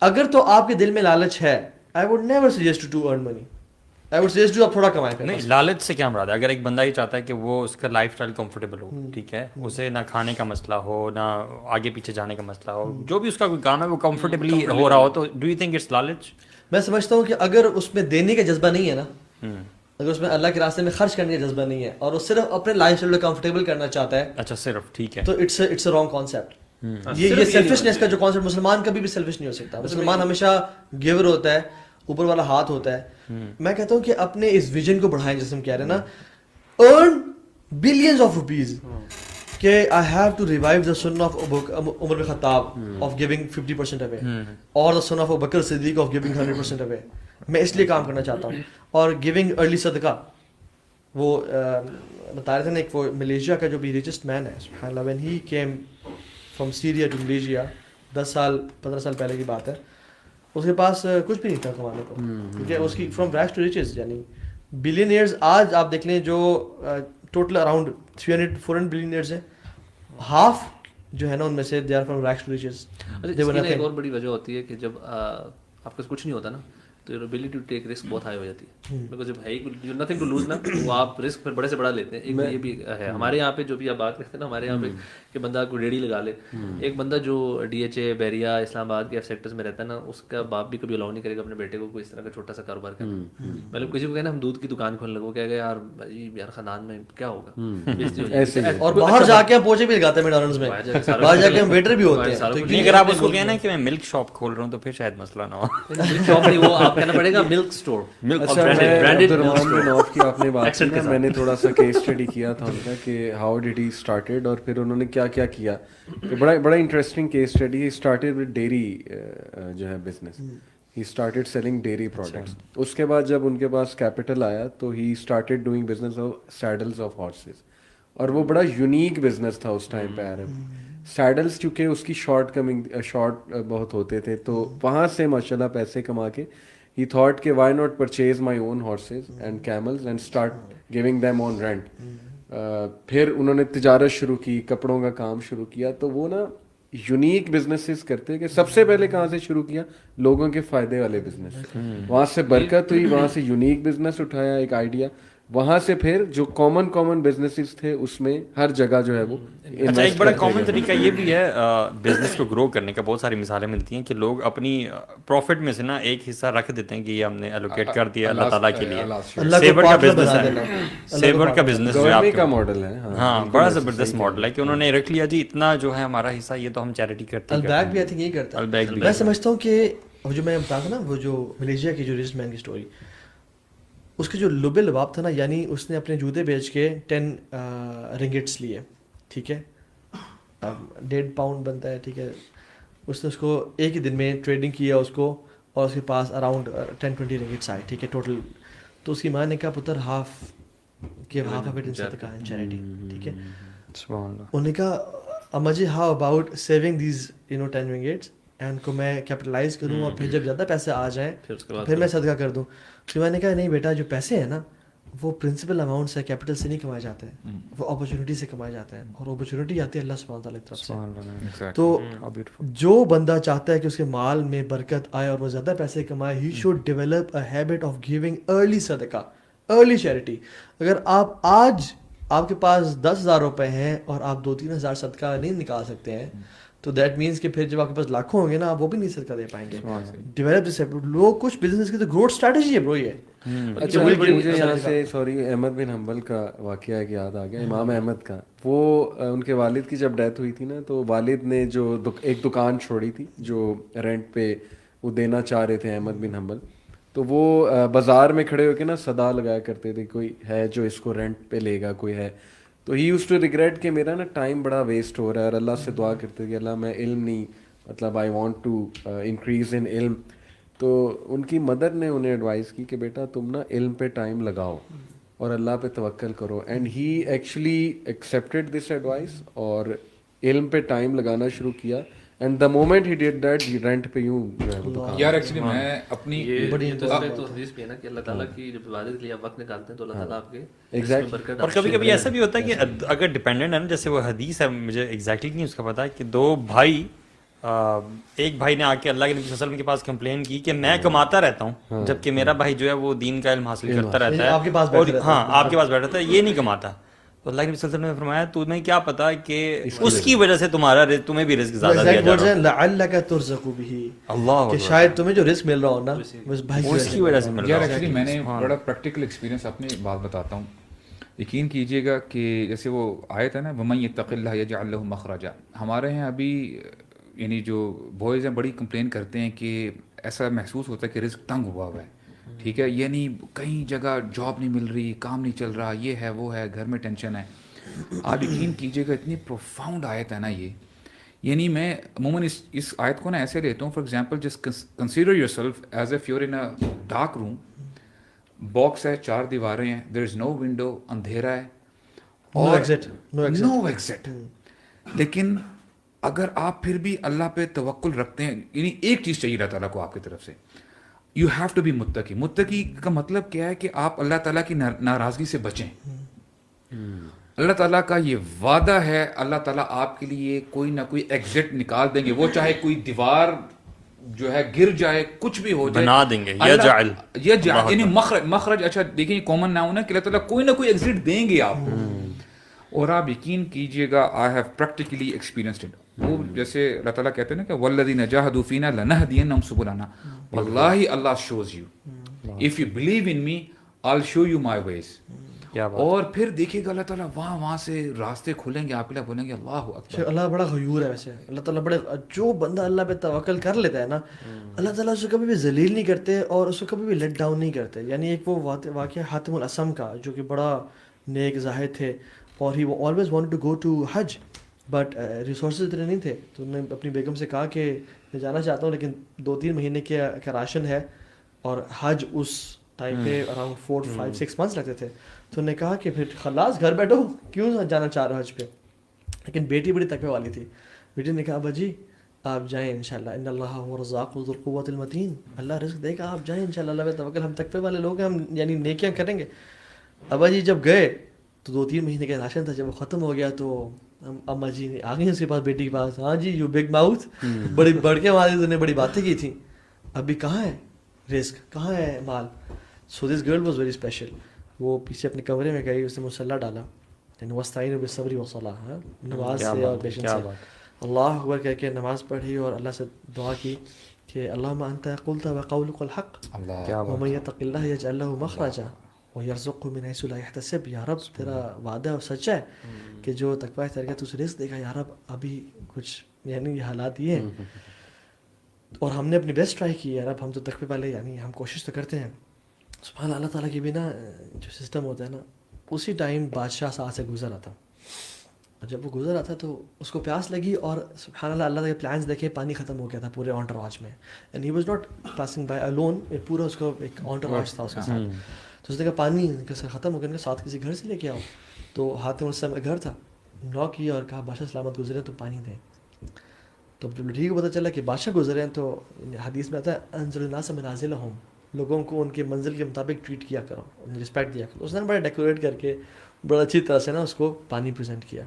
اگر تو آپ کے دل میں لالچ ہے, I would never suggest to earn money, I would suggest to آپ تھوڑا کمائیں. نہیں, لالچ سے کیا مراد ہے؟ اگر ایک بندہ یہ چاہتا ہے کہ وہ اس کا لائف اسٹائل کمفرٹیبل ہو, ٹھیک ہے, اسے نہ کھانے کا مسئلہ ہو نہ آگے پیچھے جانے کا مسئلہ ہو, جو بھی اس کا کوئی کام ہے وہ کمفرٹیبلی ہو رہا ہو, تو ڈو یو تھنک اٹس لالچ؟ میں سمجھتا ہوں کہ اگر اس میں دینے کا جذبہ نہیں ہے نا, اگر اس میں اللہ کے راستے میں خرچ کرنے کا جذبہ نہیں ہے اور وہ صرف اپنے لائف اسٹائل کو کمفرٹیبل کرنا چاہتا ہے, اچھا صرف ٹھیک ہے, تو اٹس اے رانگ کانسیپٹ. یہ سیلفشنس کا جو کانسیپٹ, مسلمان کبھی بھی سیلفش نہیں ہو سکتا. مسلمان ہمیشہ گیور ہوتا ہے, اوپر والا ہاتھ ہوتا ہے. میں کہتا ہوں کہ اپنے اس ویژن کو بڑھائیں, جیسے ہم کہہ رہے ہیں نا, ارن بلینز آف روپیز, کہ I have to revive the son of Umar bin Khattab of giving 50% away, اور the son of Bakr Siddiq of giving 100% away. میں اس لیے کام کرنا چاہتا ہوں. اور گیونگ ارلی صدقہ, وہ بتا رہے تھے نا, ایک وہ ملیشیا کا جو بھی ریچسٹ مین ہے, سبحان اللہ, when he came from Syria to Malaysia, 10-15 سال پہلے کی بات ہے, اس کے پاس کچھ بھی نہیں تھا کمانے کو, کیونکہ اس کی فرام ریگس ٹو ریچز. یعنی بلینئرز آج آپ دیکھ لیں جو ٹوٹل اراؤنڈ 300-400 بلینئرز ہیں, ہاف جو ہے نا ان میں سے they are from rags to riches. ایک اور بڑی وجہ ہوتی ہے کہ جب آپ کے کچھ نہیں ہوتا نا, تو your ability to take risk بہت ہائی ہو جاتی ہے, بیکاز جب ہے ہی نتھنگ ٹو لوز نا, وہ آپ رسک پھر بڑے سے بڑا لیتے ہیں. ایک یہ بھی ہے ہمارے یہاں پہ جو بھی آپ بات کرتے ہیں نا, ہمارے یہاں پہ کہ بندہ کوئی ریڈی لگا لے. ایک بندہ جو ڈی ایچ اے, بیریا, اسلام آباد کے ایف سیکٹرز میں رہتا ہے نا, اس کا باپ بھی کبھی الاؤ نہیں کرے گا اپنے بیٹے کو کوئی اس طرح کا چھوٹا سا کاروبار کرنا. مطلب کسی کو کہنا ہم دودھ کی دکان کھولنے لگو, کہے گا یار بھائی یار خاندان میں کیا ہوگا, اور باہر جا کے ہم پوچھے بھی لگاتے ہیں میکڈونلڈس میں, باہر جا کے ہم ویٹر بھی ہوتے ہیں. نہیں اگر آپ اس کو کہنا ہے کہ میں ملک شاپ کھول رہا ہوں تو پھر شاید مسئلہ نہ ہو. شاپ نہیں, وہ آپ کہنا پڑے گا ملک اسٹور. آپ نے بات کی, میں نے تھوڑا سا کیس اسٹڈی کیا تھا ان کا کہ ہاؤ ڈیڈ ہی اسٹارٹیڈ, اور پھر انہوں نے کیا کیا کیا. بڑا interesting case study. He started with dairy جو ہے business, he started selling dairy products. اس کے بعد جب ان کے پاس کیپٹل آیا تو he started doing business of saddles of horses, اور وہ بڑا یونیک بزنس تھا اس ٹائم پہ عرب. سیڈلز چونکہ اس کی شارٹ بہت ہوتے تھے, تو وہاں سے ماشاء اللہ پیسے کما کے he thought کہ why not purchase my own horses and camels and start giving them on rent. پھر انہوں نے تجارت شروع کی, کپڑوں کا کام شروع کیا. تو وہ نا یونیک بزنسز کرتے کہ سب سے پہلے کہاں سے شروع کیا, لوگوں کے فائدے والے بزنس. وہاں سے برکت ہوئی, وہاں سے یونیک بزنس اٹھایا ایک آئیڈیا, وہاں سے پھر جو کامن بزنسز تھے اس میں ہر جگہ جو ہے وہ. اچھا ایک بڑا کامن طریقہ یہ بھی ہے بزنس کو گرو کرنے کا, بہت ساری مثالیں ملتی ہیں کہ لوگ اپنی پروفٹ میں سے نا ایک حصہ رکھ دیتے ہیں کہ یہ ہم نے الوکیٹ کر دیا اللہ تعالیٰ کے لیے. سیور کا بزنس ہے, سیور کا بزنس جو آپ کا ماڈل ہے, ہاں بڑا زبردست ماڈل ہے کہ انہوں نے رکھ لیا جی اتنا جو ہے ہمارا حصہ, یہ تو ہم چیریٹی کرتے ہیں. البیک بھی آئی تھنک یہی کرتا ہے. میں سمجھتا ہوں کہ جو میں بتا تھا نا, وہ جو ملیشیا کی جو ریچ مین کی اسٹوری, اس کے جو لب لباب تھا نا, یعنی اس نے اپنے جوتے بیچ کے 10 رنگٹس لیے, ٹھیک ہے, 1.5 پاؤنڈ بنتا ہے, ٹھیک ہے. اس نے اس کو ایک ہی دن میں ٹریڈنگ کیا اس کو, اور اس کے پاس اراؤنڈ 10-20 رنگٹس آئے, ٹھیک ہے, ٹوٹل. تو اس کی ماں نے کہا پتر ہاف آف اٹ ان صدقہ اینڈ چیریٹی, ٹھیک ہے. انہوں نے کہا اماجی how about saving these 10 ringgits, and کو میں کیپٹلائز کروں, اور پھر جب زیادہ پیسے آ جائیں پھر میں صدقہ کر دوں. تو میں نے کہا نہیں بیٹا, جو پیسے ہیں نا وہ پرنسپل اماؤنٹ سے, کیپٹل سے نہیں کمائے جاتے ہیں, وہ اپرچونیٹی سے کمائے جاتے ہیں, اور اپرچونیٹی آتی ہے اللہ سبحانہ تعالیٰ کی طرف سے. تو جو بندہ چاہتا ہے کہ اس کے مال میں برکت آئے اور وہ زیادہ پیسے کمائے, he should develop a habit of giving early صدقہ, ارلی چیریٹی. اگر آپ آج آپ کے پاس 10,000 روپے ہیں اور آپ 2-3 ہزار صدقہ نہیں نکال سکتے ہیں, تو دیٹ مینس کہ پھر جب آپ کے پاس لاکھوں ہوں گے نا, آپ وہ بھی نہیں صدقہ دے پائیں گے. Develop this habit. لوگ کچھ بزنس کی تو گروتھ اسٹریٹجی ہے برو یہ. اچھا مجھے یہاں سے سوری احمد بن حنبل کا واقعہ ایک یاد آ گیا, امام احمد کا. وہ ان کے والد کی جب ڈیتھ ہوئی تھی نا, تو والد نے جو ایک دکان چھوڑی تھی جو رینٹ پہ وہ دینا چاہ رہے تھے احمد بن حنبل, تو وہ بازار میں کھڑے ہو کے نا صدا لگایا کرتے تھے کوئی ہے جو اس کو رینٹ پہ لے گا, کوئی ہے. تو ہی یوز ٹو ریگریٹ کہ میرا نا ٹائم بڑا ویسٹ ہو رہا ہے, اور اللہ سے دعا کرتے کہ اللہ میں علم نہیں, مطلب I want to increase in علم. تو ان کی مدر نے انہیں ایڈوائز کی کہ بیٹا تم نا علم پہ ٹائم لگاؤ اور اللہ پہ توکل کرو. And he actually accepted this advice اور علم پہ ٹائم لگانا شروع کیا. And the moment he did that, he rent پہ یوں جو ہے وہ دکان. یار ایکچولی میں اپنی بڑی تو حدیث بھی ہے نا کہ اللہ تعالیٰ کی جب عبادت کے لیے آپ وقت نکالتے ہیں تو اللہ تعالیٰ آپ کے برکت. اور کبھی کبھی ایسا بھی ہوتا ہے کہ اگر ڈپینڈنٹ ہے نا, جیسے وہ حدیث ہے, مجھے ایگزیکٹلی نہیں اس کا پتا, کہ 2 بھائی, ایک بھائی نے آ کے اللہ کے نبی صلی اللہ علیہ وسلم کے پاس کمپلین کی کہ میں کماتا رہتا ہوں جبکہ میرا بھائی جو ہے وہ دین کا علم حاصل کرتا رہتا ہے, اور ہاں آپ کے پاس بیٹھا تھا, یہ نہیں کماتا. تو اللہ کے نبی صلی اللہ علیہ وسلم نے فرمایا تمہیں کیا پتا کہ اس کی وجہ سے تمہارا تمہیں بھی رزق زیادہ دیا جا رہا ہے. لعلک ترزق به, اللہ کہ شاید تمہیں جو رزق مل رہا ہو نا بس بھائی اس کی وجہ سے مل یار رہا ہے. ایکچولی میں نے بڑا پریکٹیکل ایکسپیرینس اپنی بات بتاتا ہوں. یقین کیجیے گا کہ جیسے وہ آیت ہے نا وَمَن يَتَّقِ اللَّهَ يَجْعَل لَهُ مَخْرَجًا, ہمارے ہیں ابھی یعنی جو بوائز ہیں بڑی کمپلین کرتے ہیں کہ ایسا محسوس ہوتا ہے کہ رزق تنگ ہوا ہوا ہے, ٹھیک ہے, یعنی کہیں جگہ جاب نہیں مل رہی, کام نہیں چل رہا, یہ ہے وہ ہے, گھر میں ٹینشن ہے. آپ یقین کیجیے گا اتنی پروفاؤنڈ آیت ہے نا یہ, یعنی میں عموماً اس آیت کو نا ایسے لیتا ہوں. For example just consider your self as if your in a dark room, box ہے, 4 دیواریں ہیں, دیر از نو ونڈو, اندھیرا ہے اور نو ایگزٹ. لیکن اگر آپ پھر بھی اللہ پہ توکل رکھتے ہیں, یعنی ایک چیز چاہیے اللہ تعالیٰ کو آپ کی طرف سے, یو ہیو ٹو بی متقی. متقی کا مطلب کیا ہے کہ آپ اللہ تعالیٰ کی ناراضگی سے بچیں. اللہ تعالیٰ کا یہ وعدہ ہے, اللہ تعالیٰ آپ کے لیے کوئی نہ کوئی ایگزٹ نکال دیں گے, وہ چاہے کوئی دیوار جو ہے گر جائے, کچھ بھی ہو جائے بنا دیں گے. یجعل یعنی مخرج. اچھا دیکھیں یہ کامن ناؤن ہے کہ اللہ تعالیٰ کوئی نہ کوئی ایگزٹ دیں گے آپ کو. اور آپ یقین کیجئے گا I have practically experienced it. وہ جیسے اللہ تعالیٰ کہتے ہیں نا کہ والذین جاہدوا فینا لنہدینہم سبلنا, واللہ اللہ shows you, if you believe in me I'll show you my ways. اور پھر دیکھیے گا اللہ تعالیٰ وہاں سے راستے کھولیں گے, آپ کے لیے بولیں گے اللہ اکبر. اللہ بڑا غیور ہے ویسے, اللہ تعالیٰ بڑے, جو بندہ اللہ پہ توکل کر لیتا ہے نا اللہ تعالیٰ اسے کبھی بھی ذلیل نہیں کرتے اور اسے کبھی بھی لیٹ ڈاؤن نہیں کرتے. یعنی ایک وہ واقعہ حاتم الاسم کا جو کہ بڑا نیک زاہد تھے اور ہی وہ always wanted to go to حج بٹ ریسورسز اتنے نہیں تھے, تو انہوں نے اپنی بیگم سے کہا کہ میں جانا چاہتا ہوں لیکن 2-3 مہینے کا راشن ہے, اور حج اس ٹائم پہ اراؤنڈ 4-5-6 months لگتے تھے. تو انہوں نے کہا کہ پھر خلاص گھر بیٹھو, کیوں جانا چاہ رہے ہو حج پہ. لیکن بیٹی بڑی تقوی والی تھی, بیٹی نے کہا ابا جی آپ جائیں انشاءاللہ, ان اللہ هو الرزاق ذو القوۃ المتین, اللہ رزق دے گا, آپ جائیں انشاءاللہ, اللہ پہ توکل, ہم تقوی والے لوگ ہیں, ہم یعنی نیکیاں کریں گے. ابا جی جب گئے تو 2-3 مہینے کا راشن تھا, جب وہ ختم ہو گیا تو اماں جی آ گئی اس کے پاس, بیٹی کے پاس, ہاں جی یو بگ ماؤتھ, بڑی بڑھ کے والد نے بڑی باتیں کی تھیں, ابھی کہاں ہے رزق, کہاں ہے مال. So this girl was very special. وہ پیچھے اپنے کمرے میں گئی, اس نے مصلی ڈالا, وَاسْتَعِینُوا بِالصَّبْرِ وَالصَّلَاةِ, نماز سے اور پیشنس سے اللہ اکبر کہہ کے نماز پڑھی اور اللہ سے دعا کی کہ اللہم انت قلت وقولک الحق ومن یتق اللہ یجعل لہ مخرجا ویرزقہ من حیث لا یحتسب. یا رب تیرا وعدہ سچا ہے کہ جو تقوی اختیار کیا تو اسے رزق دے گا. یا رب ابھی کچھ یعنی یہ حالات یہ ہیں اور ہم نے اپنی بیسٹ ٹرائی کی ہے. رب ہم تو تقوی والے, یعنی ہم کوشش تو کرتے ہیں. سبحان اللہ تعالیٰ کی بھی نا جو سسٹم ہوتا ہے نا, اسی ٹائم بادشاہ ساتھ سے گزر رہا تھا, اور جب وہ گزر رہا تھا تو اس کو پیاس لگی, اور سبحان اللہ اللہ کے پلانس دیکھے, پانی ختم ہو گیا تھا پورے انٹرواج میں, and he was not passing by alone, پورا اس کو ایک انٹرواج تھا اس کے ساتھ. تو اس نے کہا پانی ختم ہو گیا, ساتھ کسی گھر سے لے کے آؤ. تو حاتم الاسم کا گھر تھا, نوک کیا اور کہا بادشاہ سلامت گزرے تو پانی دیں. تو ٹھیک پتہ چلا کہ بادشاہ گزرے ہیں, تو حدیث میں آتا ہے انزل الناس منازلہم, لوگوں کو ان کے منزل کے مطابق ٹریٹ کیا کرو, رسپیکٹ دیا کرو. اس نے بڑا ڈیکوریٹ کر کے بڑا اچھی طرح سے نا اس کو پانی پریزنٹ کیا.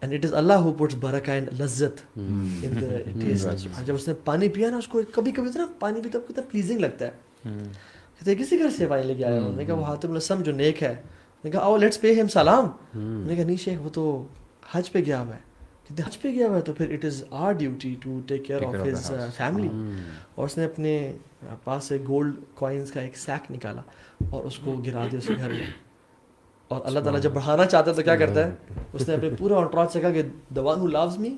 اینڈ اٹ از اللہ ہو پٹس برکہ اینڈ لذت ان دا ٹیسٹ. جب اس نے پانی پیا نا, اس کو کبھی کبھی نا پانی پیتا کتنا پلیزنگ لگتا ہے, کہتے کسی گھر سے پانی لے کے آیا ہوں. نے کہا وہ حاتم الاسم جو نیک ہے, نے کہا آؤ لیٹس پے ہم سلام. نے کہا نہیں شیخ وہ تو حج پہ گیا ہوا ہے. حج پہ گیا ہوا ہے تو پھر it is our duty to take care of his family. اور اس نے اپنے پاس سے گولڈ کوائنس کا ایک سیک نکالا اور اس کو گرا دیا اس کے گھر میں. اور اللہ تعالیٰ جب بڑھانا چاہتا ہے تو کیا کرتا ہے, اس نے اپنے پورے انٹراج سے کہا کہ the one who loves me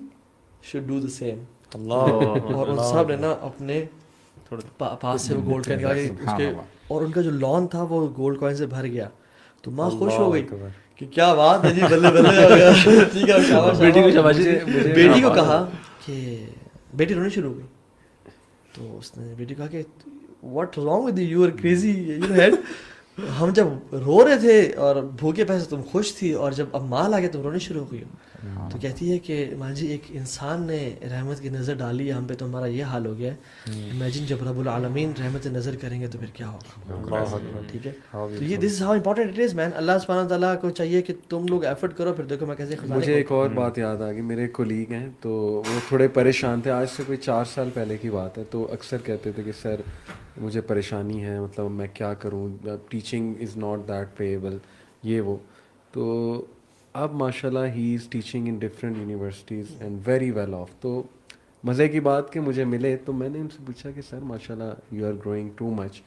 should do the same. اور ان سب نے نا اپنے پاس سے وہ گولڈ کوائن نکالا اس کے, اور ان کا جو لان تھا وہ گولڈ کوائن سے بھر گیا. تو ماں خوش ہو گئی کہ کیا بات ہے جی, بلے بلے ہو گیا. ٹھیک ہے, بیٹی کو کہا کہ بیٹی رونی شروع ہو گئی. تو اس نے بیٹی کو کہا کہ what wrong with you, are crazy you head. ہم جب رو رہے تھے اور بھوکے پیسے تم خوش تھی, اور جب اب مال آ گیا تم رونے شروع ہو گئی. تو کہتی ہے کہ ماں جی ایک انسان نے رحمت کی نظر ڈالی ہے ہم پہ تو ہمارا یہ حال ہو گیا ہے. امیجن جب رب العالمین رحمت نظر کریں گے تو پھر کیا ہوگا. ٹھیک ہے, تو یہ this is how important it is man. اللہ سبحانہ تعالیٰ کو چاہیے کہ تم لوگ ایفرٹ کرو. پھر دیکھو میں کیسے. مجھے ایک اور بات یاد آ گئی, میرے کولیگ ہیں تو وہ تھوڑے پریشان تھے, آج سے کوئی 4 سال پہلے کی بات ہے. تو اکثر کہتے تھے کہ سر مجھے پریشانی ہے, مطلب میں کیا کروں, teaching is not that payable, یہ وہ. تو اب ماشاء اللہ he is teaching in different universities and very well off. تو مزے کی بات کہ مجھے ملے تو میں نے ان سے پوچھا کہ سر ماشاء اللہ you are growing too much.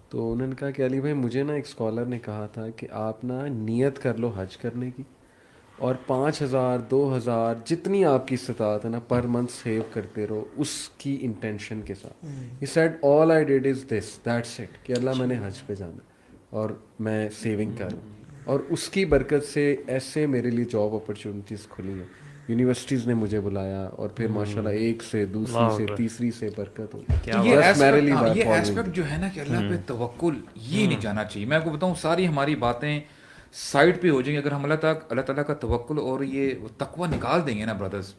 تو انہوں نے کہا کہ علی بھائی مجھے نا ایک اسکالر نے کہا تھا کہ آپ نا نیت کر لو حج کرنے کی اور 5,000 2,000 جتنی آپ کی استطاعت ہے نا پر منتھ سیو کرتے رہو اس کی انٹینشن کے ساتھ. He said all I did is this that's it کہ اللہ میں نے حج پہ جانا اور میں سیونگ کروں. اور اس کی برکت سے ایسے میرے لیے جاب اپرچونیٹیز کھلی ہیں. یونیورسٹیز نے مجھے بلایا اور پھر ماشاءاللہ ایک سے دوسری سے تیسری سے برکت ہوئی. یہ ایسپیکٹ جو ہے نا کہ اللہ پہ توکل یہ نہیں جانا چاہیے. میں آپ کو بتاؤں ساری ہماری باتیں سائڈ پہ ہو جائیں گے اگر ہم اللہ تعالیٰ کا توکل اور یہ تقویٰ نکال دیں گے نا برادرز,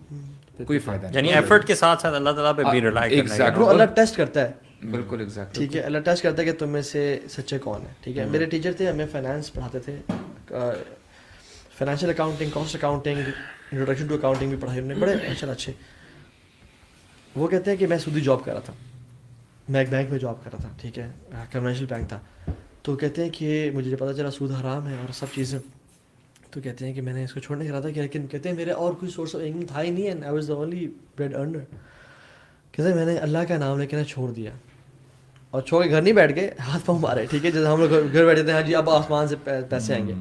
کوئی فائدہ نہیں. یعنی ایفرٹ کے ساتھ ساتھ اللہ تعالیٰ پہ بھی ریلائی کرنا ہے. اللہ ٹیسٹ کرتا ہے. بالکل ایگزیکٹ, ٹھیک ہے, اللہ ٹیسٹ کرتا ہے کہ تم میں سے سچے کون ہیں. ٹھیک ہے, میرے ٹیچر تھے, ہمیں فائنانس پڑھاتے تھے, financial accounting, cost accounting, introduction to accounting بھی پڑھائی انہوں نے, بڑے اچھے. وہ کہتے ہیں کہ میں سودی جاب کر رہا تھا, میں ایک بینک میں جاب کر رہا تھا, ٹھیک ہے, کمرشل بینک تھا. تو کہتے ہیں کہ مجھے جب پتہ چلا سود حرام ہے اور سب چیزیں, تو کہتے ہیں کہ میں نے اس کو چھوڑنے کا تھا کہ لیکن کہتے ہیں میرے اور کوئی سورس آف انکم تھا ہی نہیں, and I was the only bread earner. کہتے ہیں میں نے اللہ کا نام لے کے چھوڑ دیا اور چھوڑ کے گھر نہیں بیٹھ گئے, ہاتھ پاؤں مارے. ٹھیک ہے, جیسے ہم لوگ گھر بیٹھے تھے, ہاں جی اب آسمان سے پیسے آئیں گے,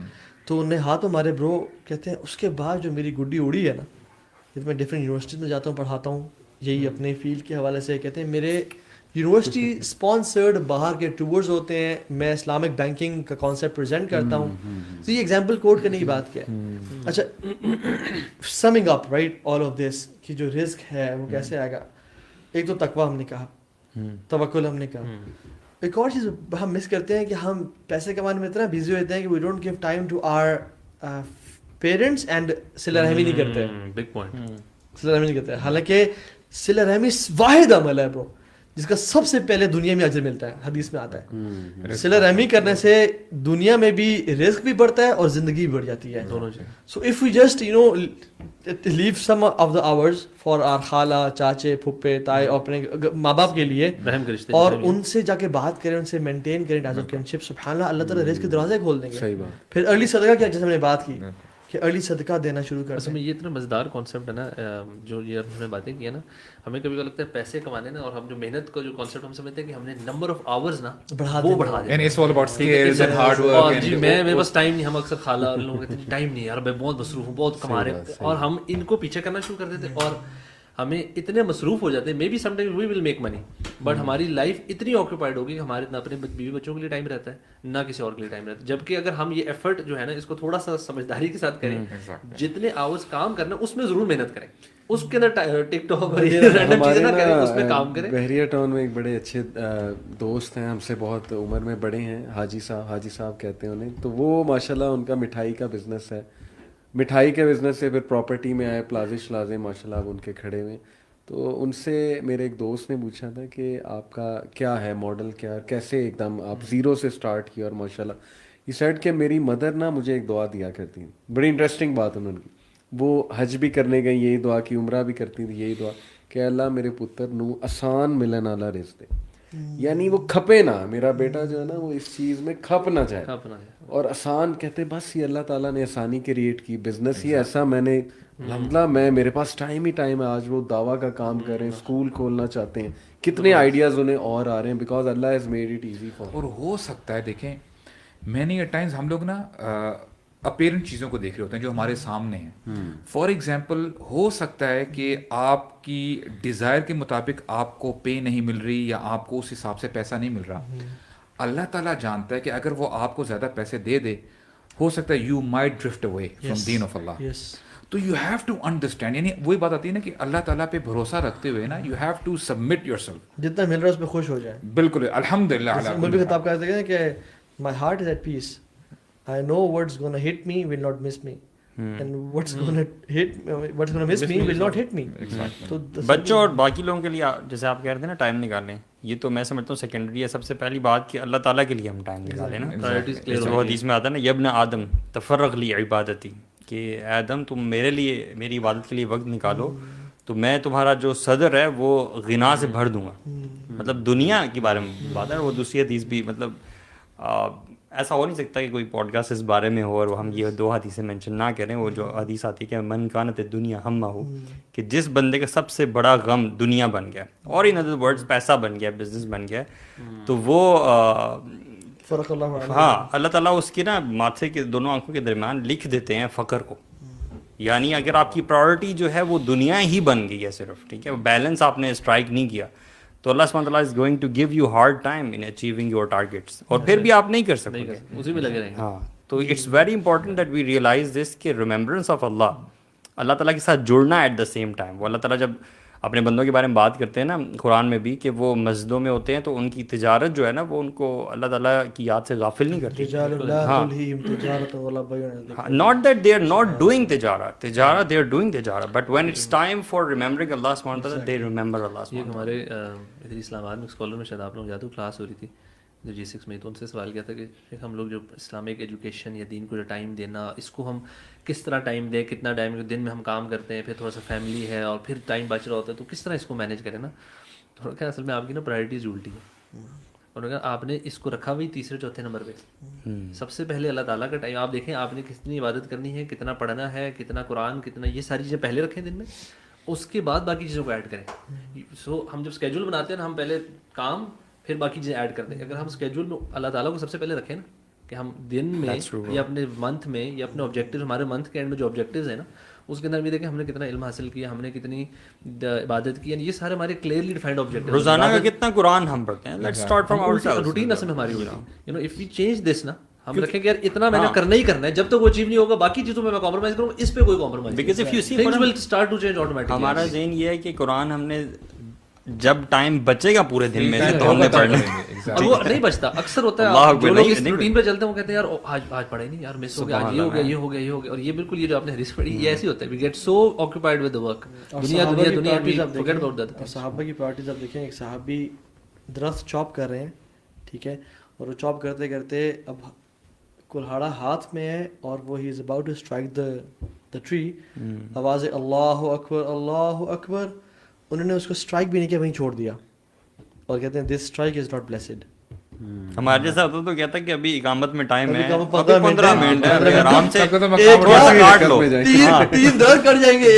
تو انہیں ہاتھ مارے برو. کہتے ہیں اس کے بعد جو میری گڈی اڑی ہے نا, جب میں ڈفرینٹ یونیورسٹیز میں جاتا ہوں پڑھاتا ہوں یہی اپنے فیلڈ کے حوالے سے, کہتے ہیں میرے یونیورسٹی اسپانسرڈ باہر کے ٹورز ہوتے ہیں, میں اسلامک بینکنگ کا کانسیپٹ پریزنٹ کرتا ہوں. تو یہ ایگزامپل کوٹ کرنے کی بات کیا ہے. اچھا, سمنگ up right all of this کہ جو رزق ہے وہ کیسے آئے گا. ایک تو تقویٰ ہم نے کہا, توکل ہم نے کہا. ایک اور چیز ہم مس کرتے ہیں کہ ہم پیسے کمانے میں اتنا بزی ہوتے ہیں کہ we don't give time to our parents and صلہ رحمی نہیں کرتے. بگ پوائنٹ, صلہ رحمی نہیں کرتے. حالانکہ صلہ رحمی واحد عمل ہے برو جس کا سب سے پہلے دنیا میں اجر ملتا ہے, حدیث میں آتا ہے. صلہ رحمی کرنے سے دنیا میں بھی رزق بھی بڑھتا ہے اور زندگی بھی بڑھ جاتی ہے. So if we just leave some of the hours for our خالہ, چاچے, پھپھے, تائے, اور اپنے ماں باپ کے لیے, اور ان سے جا کے بات کریں, ان سے مینٹین کریں ٹائز آف فرینڈشپ, سبحان اللہ, اللہ تعالیٰ رزق کے دروازے کھول دیں گے. پھر ارلی صدقہ کیا, جیسے ہم نے بات کی کہ ارلی صدقہ دینا شروع کر. اصل میں یہ اتنا مزیدار کانسیپٹ ہے نا, جو یہ ہم نے باتیں کی ہے نا, ہمیں کبھی لگتا ہے پیسے کمانے نا, اور ہم جو محنت کا جو کانسیپٹ ہم سمجھتے ہیں کہ ہم نے نمبر آف آورز نا وہ بڑھا دیا, and it's all about skills and hard work. جی میرے پاس ٹائم نہیں, ہم اکثر خالہ اور لوگ کہتے ہیں ٹائم نہیں یار, میں بہت مصروف ہوں, بہت کما رہے ہیں, اور ہم ان کو پیچھے کرنا شروع کر دیتے, اور ہمیں اتنے مصروف ہو جاتے ہیں. Maybe some time we will make money, but ہماری لائف اتنی آکوپائڈ ہوگی کہ ہمارے نہ اپنے بیوی بچوں کے لیے ٹائم رہتا ہے, نہ کسی اور کے لیے ٹائم رہتا ہے. جبکہ اگر ہم یہ ایفرٹ جو ہے نا اس کو تھوڑا سا سمجھداری کے ساتھ کریں, جتنے آورس کام کرنا اس میں ضرور محنت کریں, اس کے اندر ٹک ٹاک اور یہ رینڈم چیزیں نہ کریں, اس میں کام کریں. بحریہ ٹاؤن میں ایک بڑے اچھے دوست ہیں, ہم سے بہت عمر میں بڑے ہیں, حاجی صاحب کہتے ہیں انہیں. تو وہ ماشاءاللہ ان کا مٹھائی کا بزنس ہے, مٹھائی کے بزنس سے پھر پراپرٹی میں آئے, پلازے شلازے ماشاءاللہ اب ان کے کھڑے ہوئے. تو ان سے میرے ایک دوست نے پوچھا تھا کہ آپ کا کیا ہے ماڈل, کیا کیسے ایک دم آپ زیرو سے اسٹارٹ کیا. اور ماشاءاللہ یہ سیٹ کہ میری مدر نا مجھے ایک دعا دیا کرتی ہیں, بڑی انٹرسٹنگ بات انہوں نے, وہ حج بھی کرنے گئی یہی دعا کی, عمرہ بھی کرتی تھی یہی دعا کہ اللہ میرے پتر نو آسان ملن والا رزق دے, یعنی وہ کھپے نہ, میرا بیٹا جو ہے نا وہ اس چیز میں کھپ نہ جائے. اور آسان کہتے بس یہ اللہ تعالیٰ نے آسانی کریٹ کی, بزنس ہی ایسا میں نے الحمدللہ میرے پاس ٹائم ہی ٹائم ہے. آج وہ دعویٰ کا کام کر رہے ہیں, اسکول کھولنا چاہتے ہیں, کتنے آئیڈیاز انہیں اور آ رہے ہیں, because Allah has made it easy for. اور ہو سکتا ہے دیکھیں مینی ایٹ ٹائمز ہم لوگ نا اپیرنٹ چیزوں کو دیکھ رہے ہوتے ہیں جو ہمارے سامنے ہیں. فار ایگزامپل ہو سکتا ہے کہ آپ کی ڈیزائر کے مطابق آپ کو پے نہیں مل رہی, یا آپ کو اس حساب سے پیسہ نہیں مل رہا. اللہ تعالیٰ جانتا ہے کہ اگر وہ آپ کو زیادہ پیسے دے دے, ہو سکتا ہے you might drift away from دین آف اللہ. تو یو ہیو ٹو انڈرسٹینڈ, یعنی وہی بات آتی ہے نا کہ اللہ تعالیٰ پہ بھروسہ رکھتے ہوئے نا you have to submit your سیلف, جتنا مل رہا ہے اس پہ خوش ہو جائے. بالکل الحمد للہ. مولوی خطاب کہتے ہیں کہ my heart is at peace, I know what's gonna hit me will not miss me, and what's gonna miss me will not hit me. تو بچوں اور باقی لوگوں کے لیے جیسے آپ کہہ رہے تھے نا ٹائم نکالیں, یہ تو میں سمجھتا ہوں سیکنڈری ہے. سب سے پہلی بات کہ اللہ تعالیٰ کے لیے ہم ٹائم نکالیں نا. جیسے وہ حدیث میں آتا ہے نا, یبن آدم تفرغ لی عبادتی, کہ آدم تم میرے لیے میری عبادت کے لیے وقت نکالو تو میں تمہارا جو صدر ہے وہ غنا سے بھر دوں گا. مطلب دنیا کے بارے میں بات ہے. وہ دوسری حدیث بھی مطلب ایسا ہو نہیں سکتا کہ کوئی پوڈ کاسٹ اس بارے میں ہو اور ہم یہ 2 حدیثیں مینشن نہ کریں. وہ جو حدیث آتی ہے کہ من کانت دنیا ہمہ ہو, کہ جس بندے کا سب سے بڑا غم دنیا بن گیا, اور ان ادر ورڈز پیسہ بن گیا, بزنس بن گیا, تو وہ فرق اللہ عنہ, ہاں اللہ تعالیٰ اس کی نا ماتھے کے دونوں آنکھوں کے درمیان لکھ دیتے ہیں فقر کو. یعنی اگر آپ کی پرائورٹی جو ہے وہ دنیا ہی بن گئی ہے صرف, ٹھیک ہے, بیلنس آپ نے اسٹرائک نہیں کیا, تو اللہ سبحانہ تعالیٰ is going to give you hard time in achieving your targets, اور پھر بھی آپ نہیں کر سکتے گے, اسی میں لگے رہیں گے. ہاں. تو it's very important that we realise this کہ ریممبرنس آف اللہ تعالیٰ کے ساتھ جڑنا ایٹ دا سیم ٹائم. وہ اللہ تعالیٰ جب اپنے بندوں کے بارے میں بات کرتے ہیں نا قرآن میں بھی, کہ وہ مسجدوں میں ہوتے ہیں تو ان کی تجارت جو ہے نا وہ ان کو اللہ تعالیٰ کی یاد سے غافل نہیں کرتی. Not that they are not doing تجارت دے آر ڈوئنگ تجارت, but when it's time for remembering اللہ سبحانہ وتعالیٰ دے ریممبر اللہ سبحانہ یہ ہمارے ادھر اسلام آباد میں اسکالر میں شاید آپ لوگ جاتے ہو, کلاس ہو رہی تھی جو G6 میں, تو ان سے سوال کیا تھا کہ ہم لوگ جو اسلامک ایجوکیشن یا دین کو جو ٹائم دینا, اس کو ہم کس طرح ٹائم دیں, کتنا ٹائم دن میں ہم کام کرتے ہیں, پھر تھوڑا سا فیملی ہے اور پھر ٹائم بچ رہا ہوتا ہے, تو کس طرح اس کو مینیج کریں نا. تو کیا اصل میں آپ کی نا پرائرٹیز الٹی ہے. انہوں نے کہا آپ نے اس کو رکھا ہوئی تیسرے چوتھے نمبر پہ. سب سے پہلے اللہ تعالیٰ کا ٹائم آپ دیکھیں, آپ نے کتنی عبادت کرنی ہے, کتنا پڑھنا ہے, کتنا قرآن, کتنا, یہ ساری چیزیں پہلے رکھیں دن میں, اس کے بعد باقی چیزوں کو ایڈ کریں. سو ہم جب اسکیجول بناتے ہیں نا, ہم پہلے کام پھر باقی چیزیں ایڈ کرتے ہیں. اگر ہم اسکیجول میں اللہ تعالیٰ کو سب سے پہلے رکھیں نا, کہ ہم دن میں یا اپنے منتھ میں یا اپنے آبجیکٹیو, ہمارے منتھ کے اینڈ میں جو آبجیکٹیوز ہیں نا, اس کے اندر بھی دیکھیں ہم نے کتنا علم حاصل کیا, ہم نے کتنی عبادت کی, یہ سارے ہمارے کلیئرلی ڈیفائنڈ آبجیکٹیو. روزانہ کا کتنا قرآن ہم پڑھتے ہیں, let's start from our self. Routine اصل میں ہماری ہوئی, you know, if we change this نا, ہم رکھیں کہ یار اتنا میں نے کرنا ہی کرنا ہے, جب تک وہ اچیو نہیں ہوگا باقی چیزوں میں کمپرومائز کروں, اس پہ کوئی compromise, because if you see things will start to change automatically. ہمارا ذہن یہ ہے کہ قرآن ہم نے جب ٹائم بچے گا پورے دن میں تو ہم نے پڑھنا ہے, اور وہ نہیں بچتا. اکثر ہوتا ہے جو لوگ اس روٹین پہ چلتے ہیں وہ کہتے ہیں یار آج پڑھے نہیں یار, مس ہو گیا, آج یہ ہو گیا, یہ ہو گیا, یہ ہو گیا. اور یہ بالکل یہ جو آپ نے حدیث پڑھی یہ ایسی ہوتا ہے, we get so occupied with the work, دنیا فورگیٹ اباؤٹ دیٹ. اور صحابہ کی پرائرٹیز آپ دیکھیں, ایک صحابی درخت چاپ کر رہے ہیں, ٹھیک ہے, اور وہ چاپ کرتے کرتے اب کلہاڑا ہاتھ میں ہے اور وہ he is about to strike the tree, آواز اللہ اکبر اللہ اکبر, انہوں نے اس کو اسٹرائک بھی نہیں کیا, وہیں چھوڑ دیا, اور کہتے ہیں دس اسٹرائک از ناٹ بلیسڈ. ہمارے جیسا ہوتا تو کہتا کہ ابھی اقامت میں ٹائم ہے, 15 منٹ ہے, آرام سے تھوڑا سا کاٹ لو, 3 درخت کٹ جائیں گے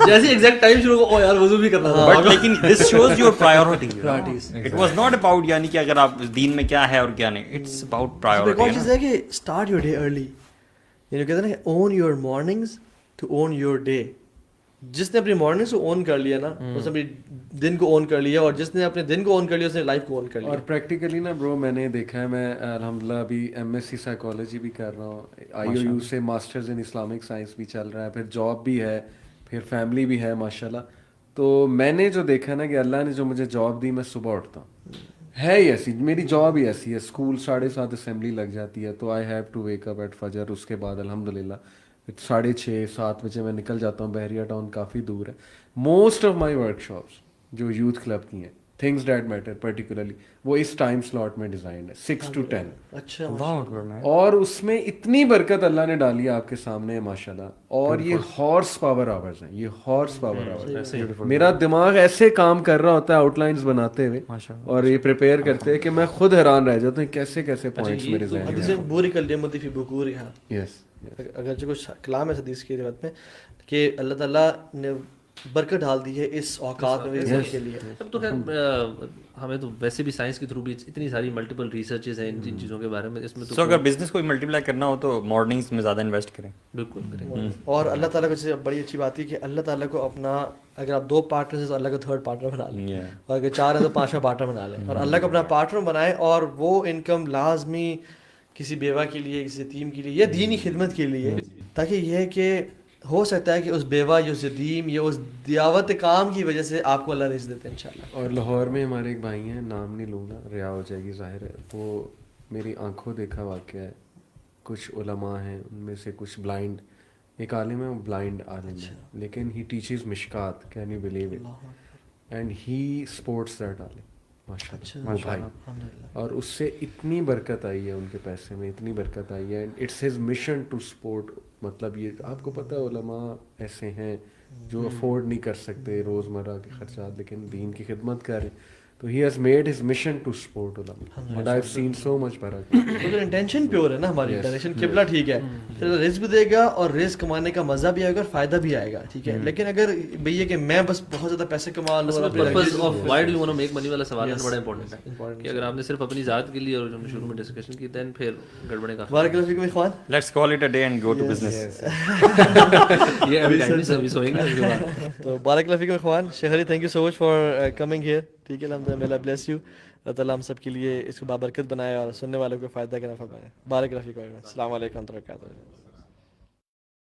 جیسے ایگزیکٹ ٹائم شروع ہو, یار وضو بھی کرنا تھا. بٹ لیکن this shows your priorities. It was not about یعنی کہ اگر آپ دین میں کیا ہے اور کیا نہیں, اٹس اباؤٹ پرائیورٹی. ایک اور چیز ہے کہ اسٹارٹ یور ڈے ارلی, یعنی کہتے ہیں نا own your mornings to own your day. جس نے اپنی مارننگس کو اون کر لیا نا, اس نے اپنی دن کو اون کر لیا, اور جس نے اپنے دن کو اون کر لیا اس نے لائف کو اون کر لیا. اور پریکٹیکلی نا برو میں نے دیکھا ہے, میں الحمدللہ ابھی MSc سائیکالوجی بھی کر رہا ہوں, IOU سے ماسٹرز ان اسلامک سائنس بھی چل رہا ہے, پھر جاب بھی ہے, پھر فیملی بھی ہے ماشاءاللہ. تو میں نے جو دیکھا نا کہ اللہ نے جو مجھے جاب دی, میں صبح اٹھتا ہوں, ہے ہی ایسی, میری جاب ہی ایسی ہے, اسکول 7:30 اسمبلی لگ جاتی ہے, تو I have to wake up at فجر. اس کے بعد الحمدللہ 6:30-7 بجے میں نکل جاتا ہوں. بحریہ ٹاؤن کافی دور ہے. Most of my work shops جو یوتھ کلب کی ہیں, تھنگس دیٹ میٹر پرٹیکولرلی, وہ اس ٹائم سلاٹ میں ڈیزائنڈ ہے 6 to 10. اچھا, اور اس میں اتنی برکت اللہ نے ڈالی ہے آپ کے سامنے ماشاءاللہ. اور یہ ہارس پاور آورز ہیں, یہ ہارس پاور آورز. میرا دماغ ایسے کام کر رہا ہوتا ہے آؤٹ لائنز بناتے ہوئے اور یہ پریپیئر کرتے ہیں کہ میں خود حیران رہ جاتا ہوں کیسے کیسے پوائنٹس میرے ذہن میں. حدیث بوری کلمۃ فی بکورہا, یس, اگرچہ کچھ کلام ہے حدیث کی روایت میں کہ اللہ تعالیٰ نے برکت ڈال دی ہے اس اوقات میں کے لیے. اب تو خیر ہمیں تو ویسے بھی سائنس کے تھرو بھی اتنی ساری ملٹیپل ریسرچز ہیں ان چیزوں کے بارے میں, اس میں تو اگر بزنس کو ملٹیپلائی کرنا ہو تو مارننگز میں زیادہ انویسٹ کریں. بالکل کریں. اور اللہ تعالیٰ کو بڑی اچھی بات ہے کہ اللہ تعالیٰ کو اپنا, اگر آپ 2 پارٹنر ہیں تو اللہ کو 3rd پارٹنر بنا لیں, اور اگر 4 ہیں تو 5واں پارٹنر بنا لیں, اور اللہ کو اپنا پارٹنر بنائیں, اور وہ انکم لازمی کسی بیوہ کے لیے, کسی یتیم کے لیے, یا دینی خدمت کے لیے, تاکہ یہ ہے کہ ہو سکتا ہے کہ اس بیوہ یا اس یتیم یا اس دیاوت کام کی وجہ سے آپ کو اللہ رزق دیتے ہیں انشاءاللہ. اور لاہور میں ہمارے ایک بھائی ہیں, نام نہیں لوں گا, ریا ہو جائے گی ظاہر ہے, وہ میری آنکھوں دیکھا واقعہ ہے. کچھ علماء ہیں ان میں سے کچھ بلائنڈ, ایک عالم ہے وہ بلائنڈ عالم ہے, لیکن ہی ٹیچز مشکات, can you believe it, and he supports that عالم ماشاءاللہ وہ بھائی. اور اس سے اتنی برکت آئی ہے ان کے پیسے میں, اتنی برکت آئی ہے, and it's his mission to support. مطلب یہ آپ کو پتہ ہے علماء ایسے ہیں جو افورڈ نہیں کر سکتے روزمرہ کے خرچات, لیکن دین کی خدمت کر رہے ہیں. تو he has made his mission to support ulama, and I've seen so much barakah. تو اگر انٹینشن پیور ہے نا ہماری ڈائریکشن قبلہ ٹھیک ہے پھر رزق بھی دے گا اور رزق کمانے کا مزہ بھی آئے گا اور فائدہ بھی آئے گا ٹھیک ہے. لیکن اگر بھئی ہے کہ میں بس بہت زیادہ پیسے کما لوں اور purpose of why do you want to make money والا سوال بڑا امپورٹنٹ ہے کہ اگر آپ نے صرف اپنی ذات کے لیے اور جو ہم نے شروع میں ڈسکشن کی دین پھر گڑبڑے کا بارک اللہ فیکم اخوان. Let's call it a day and go to business. یہ ابھی ٹائم سروس ہوئیں گے اس کے بعد. تو بارک اللہ فیکم اخوان. شیخ Ali thank you so much for coming here ٹھیک ہے. الحمد للہ بلیس یو. اللہ تعالیٰ ہم سب کے لیے اس کو بابرکت بنائے اور سننے والوں کو فائدہ کا نفع بنائے. بارک اللہ فیکم. السلام علیکم ورحمۃ اللہ وبرکاتہ.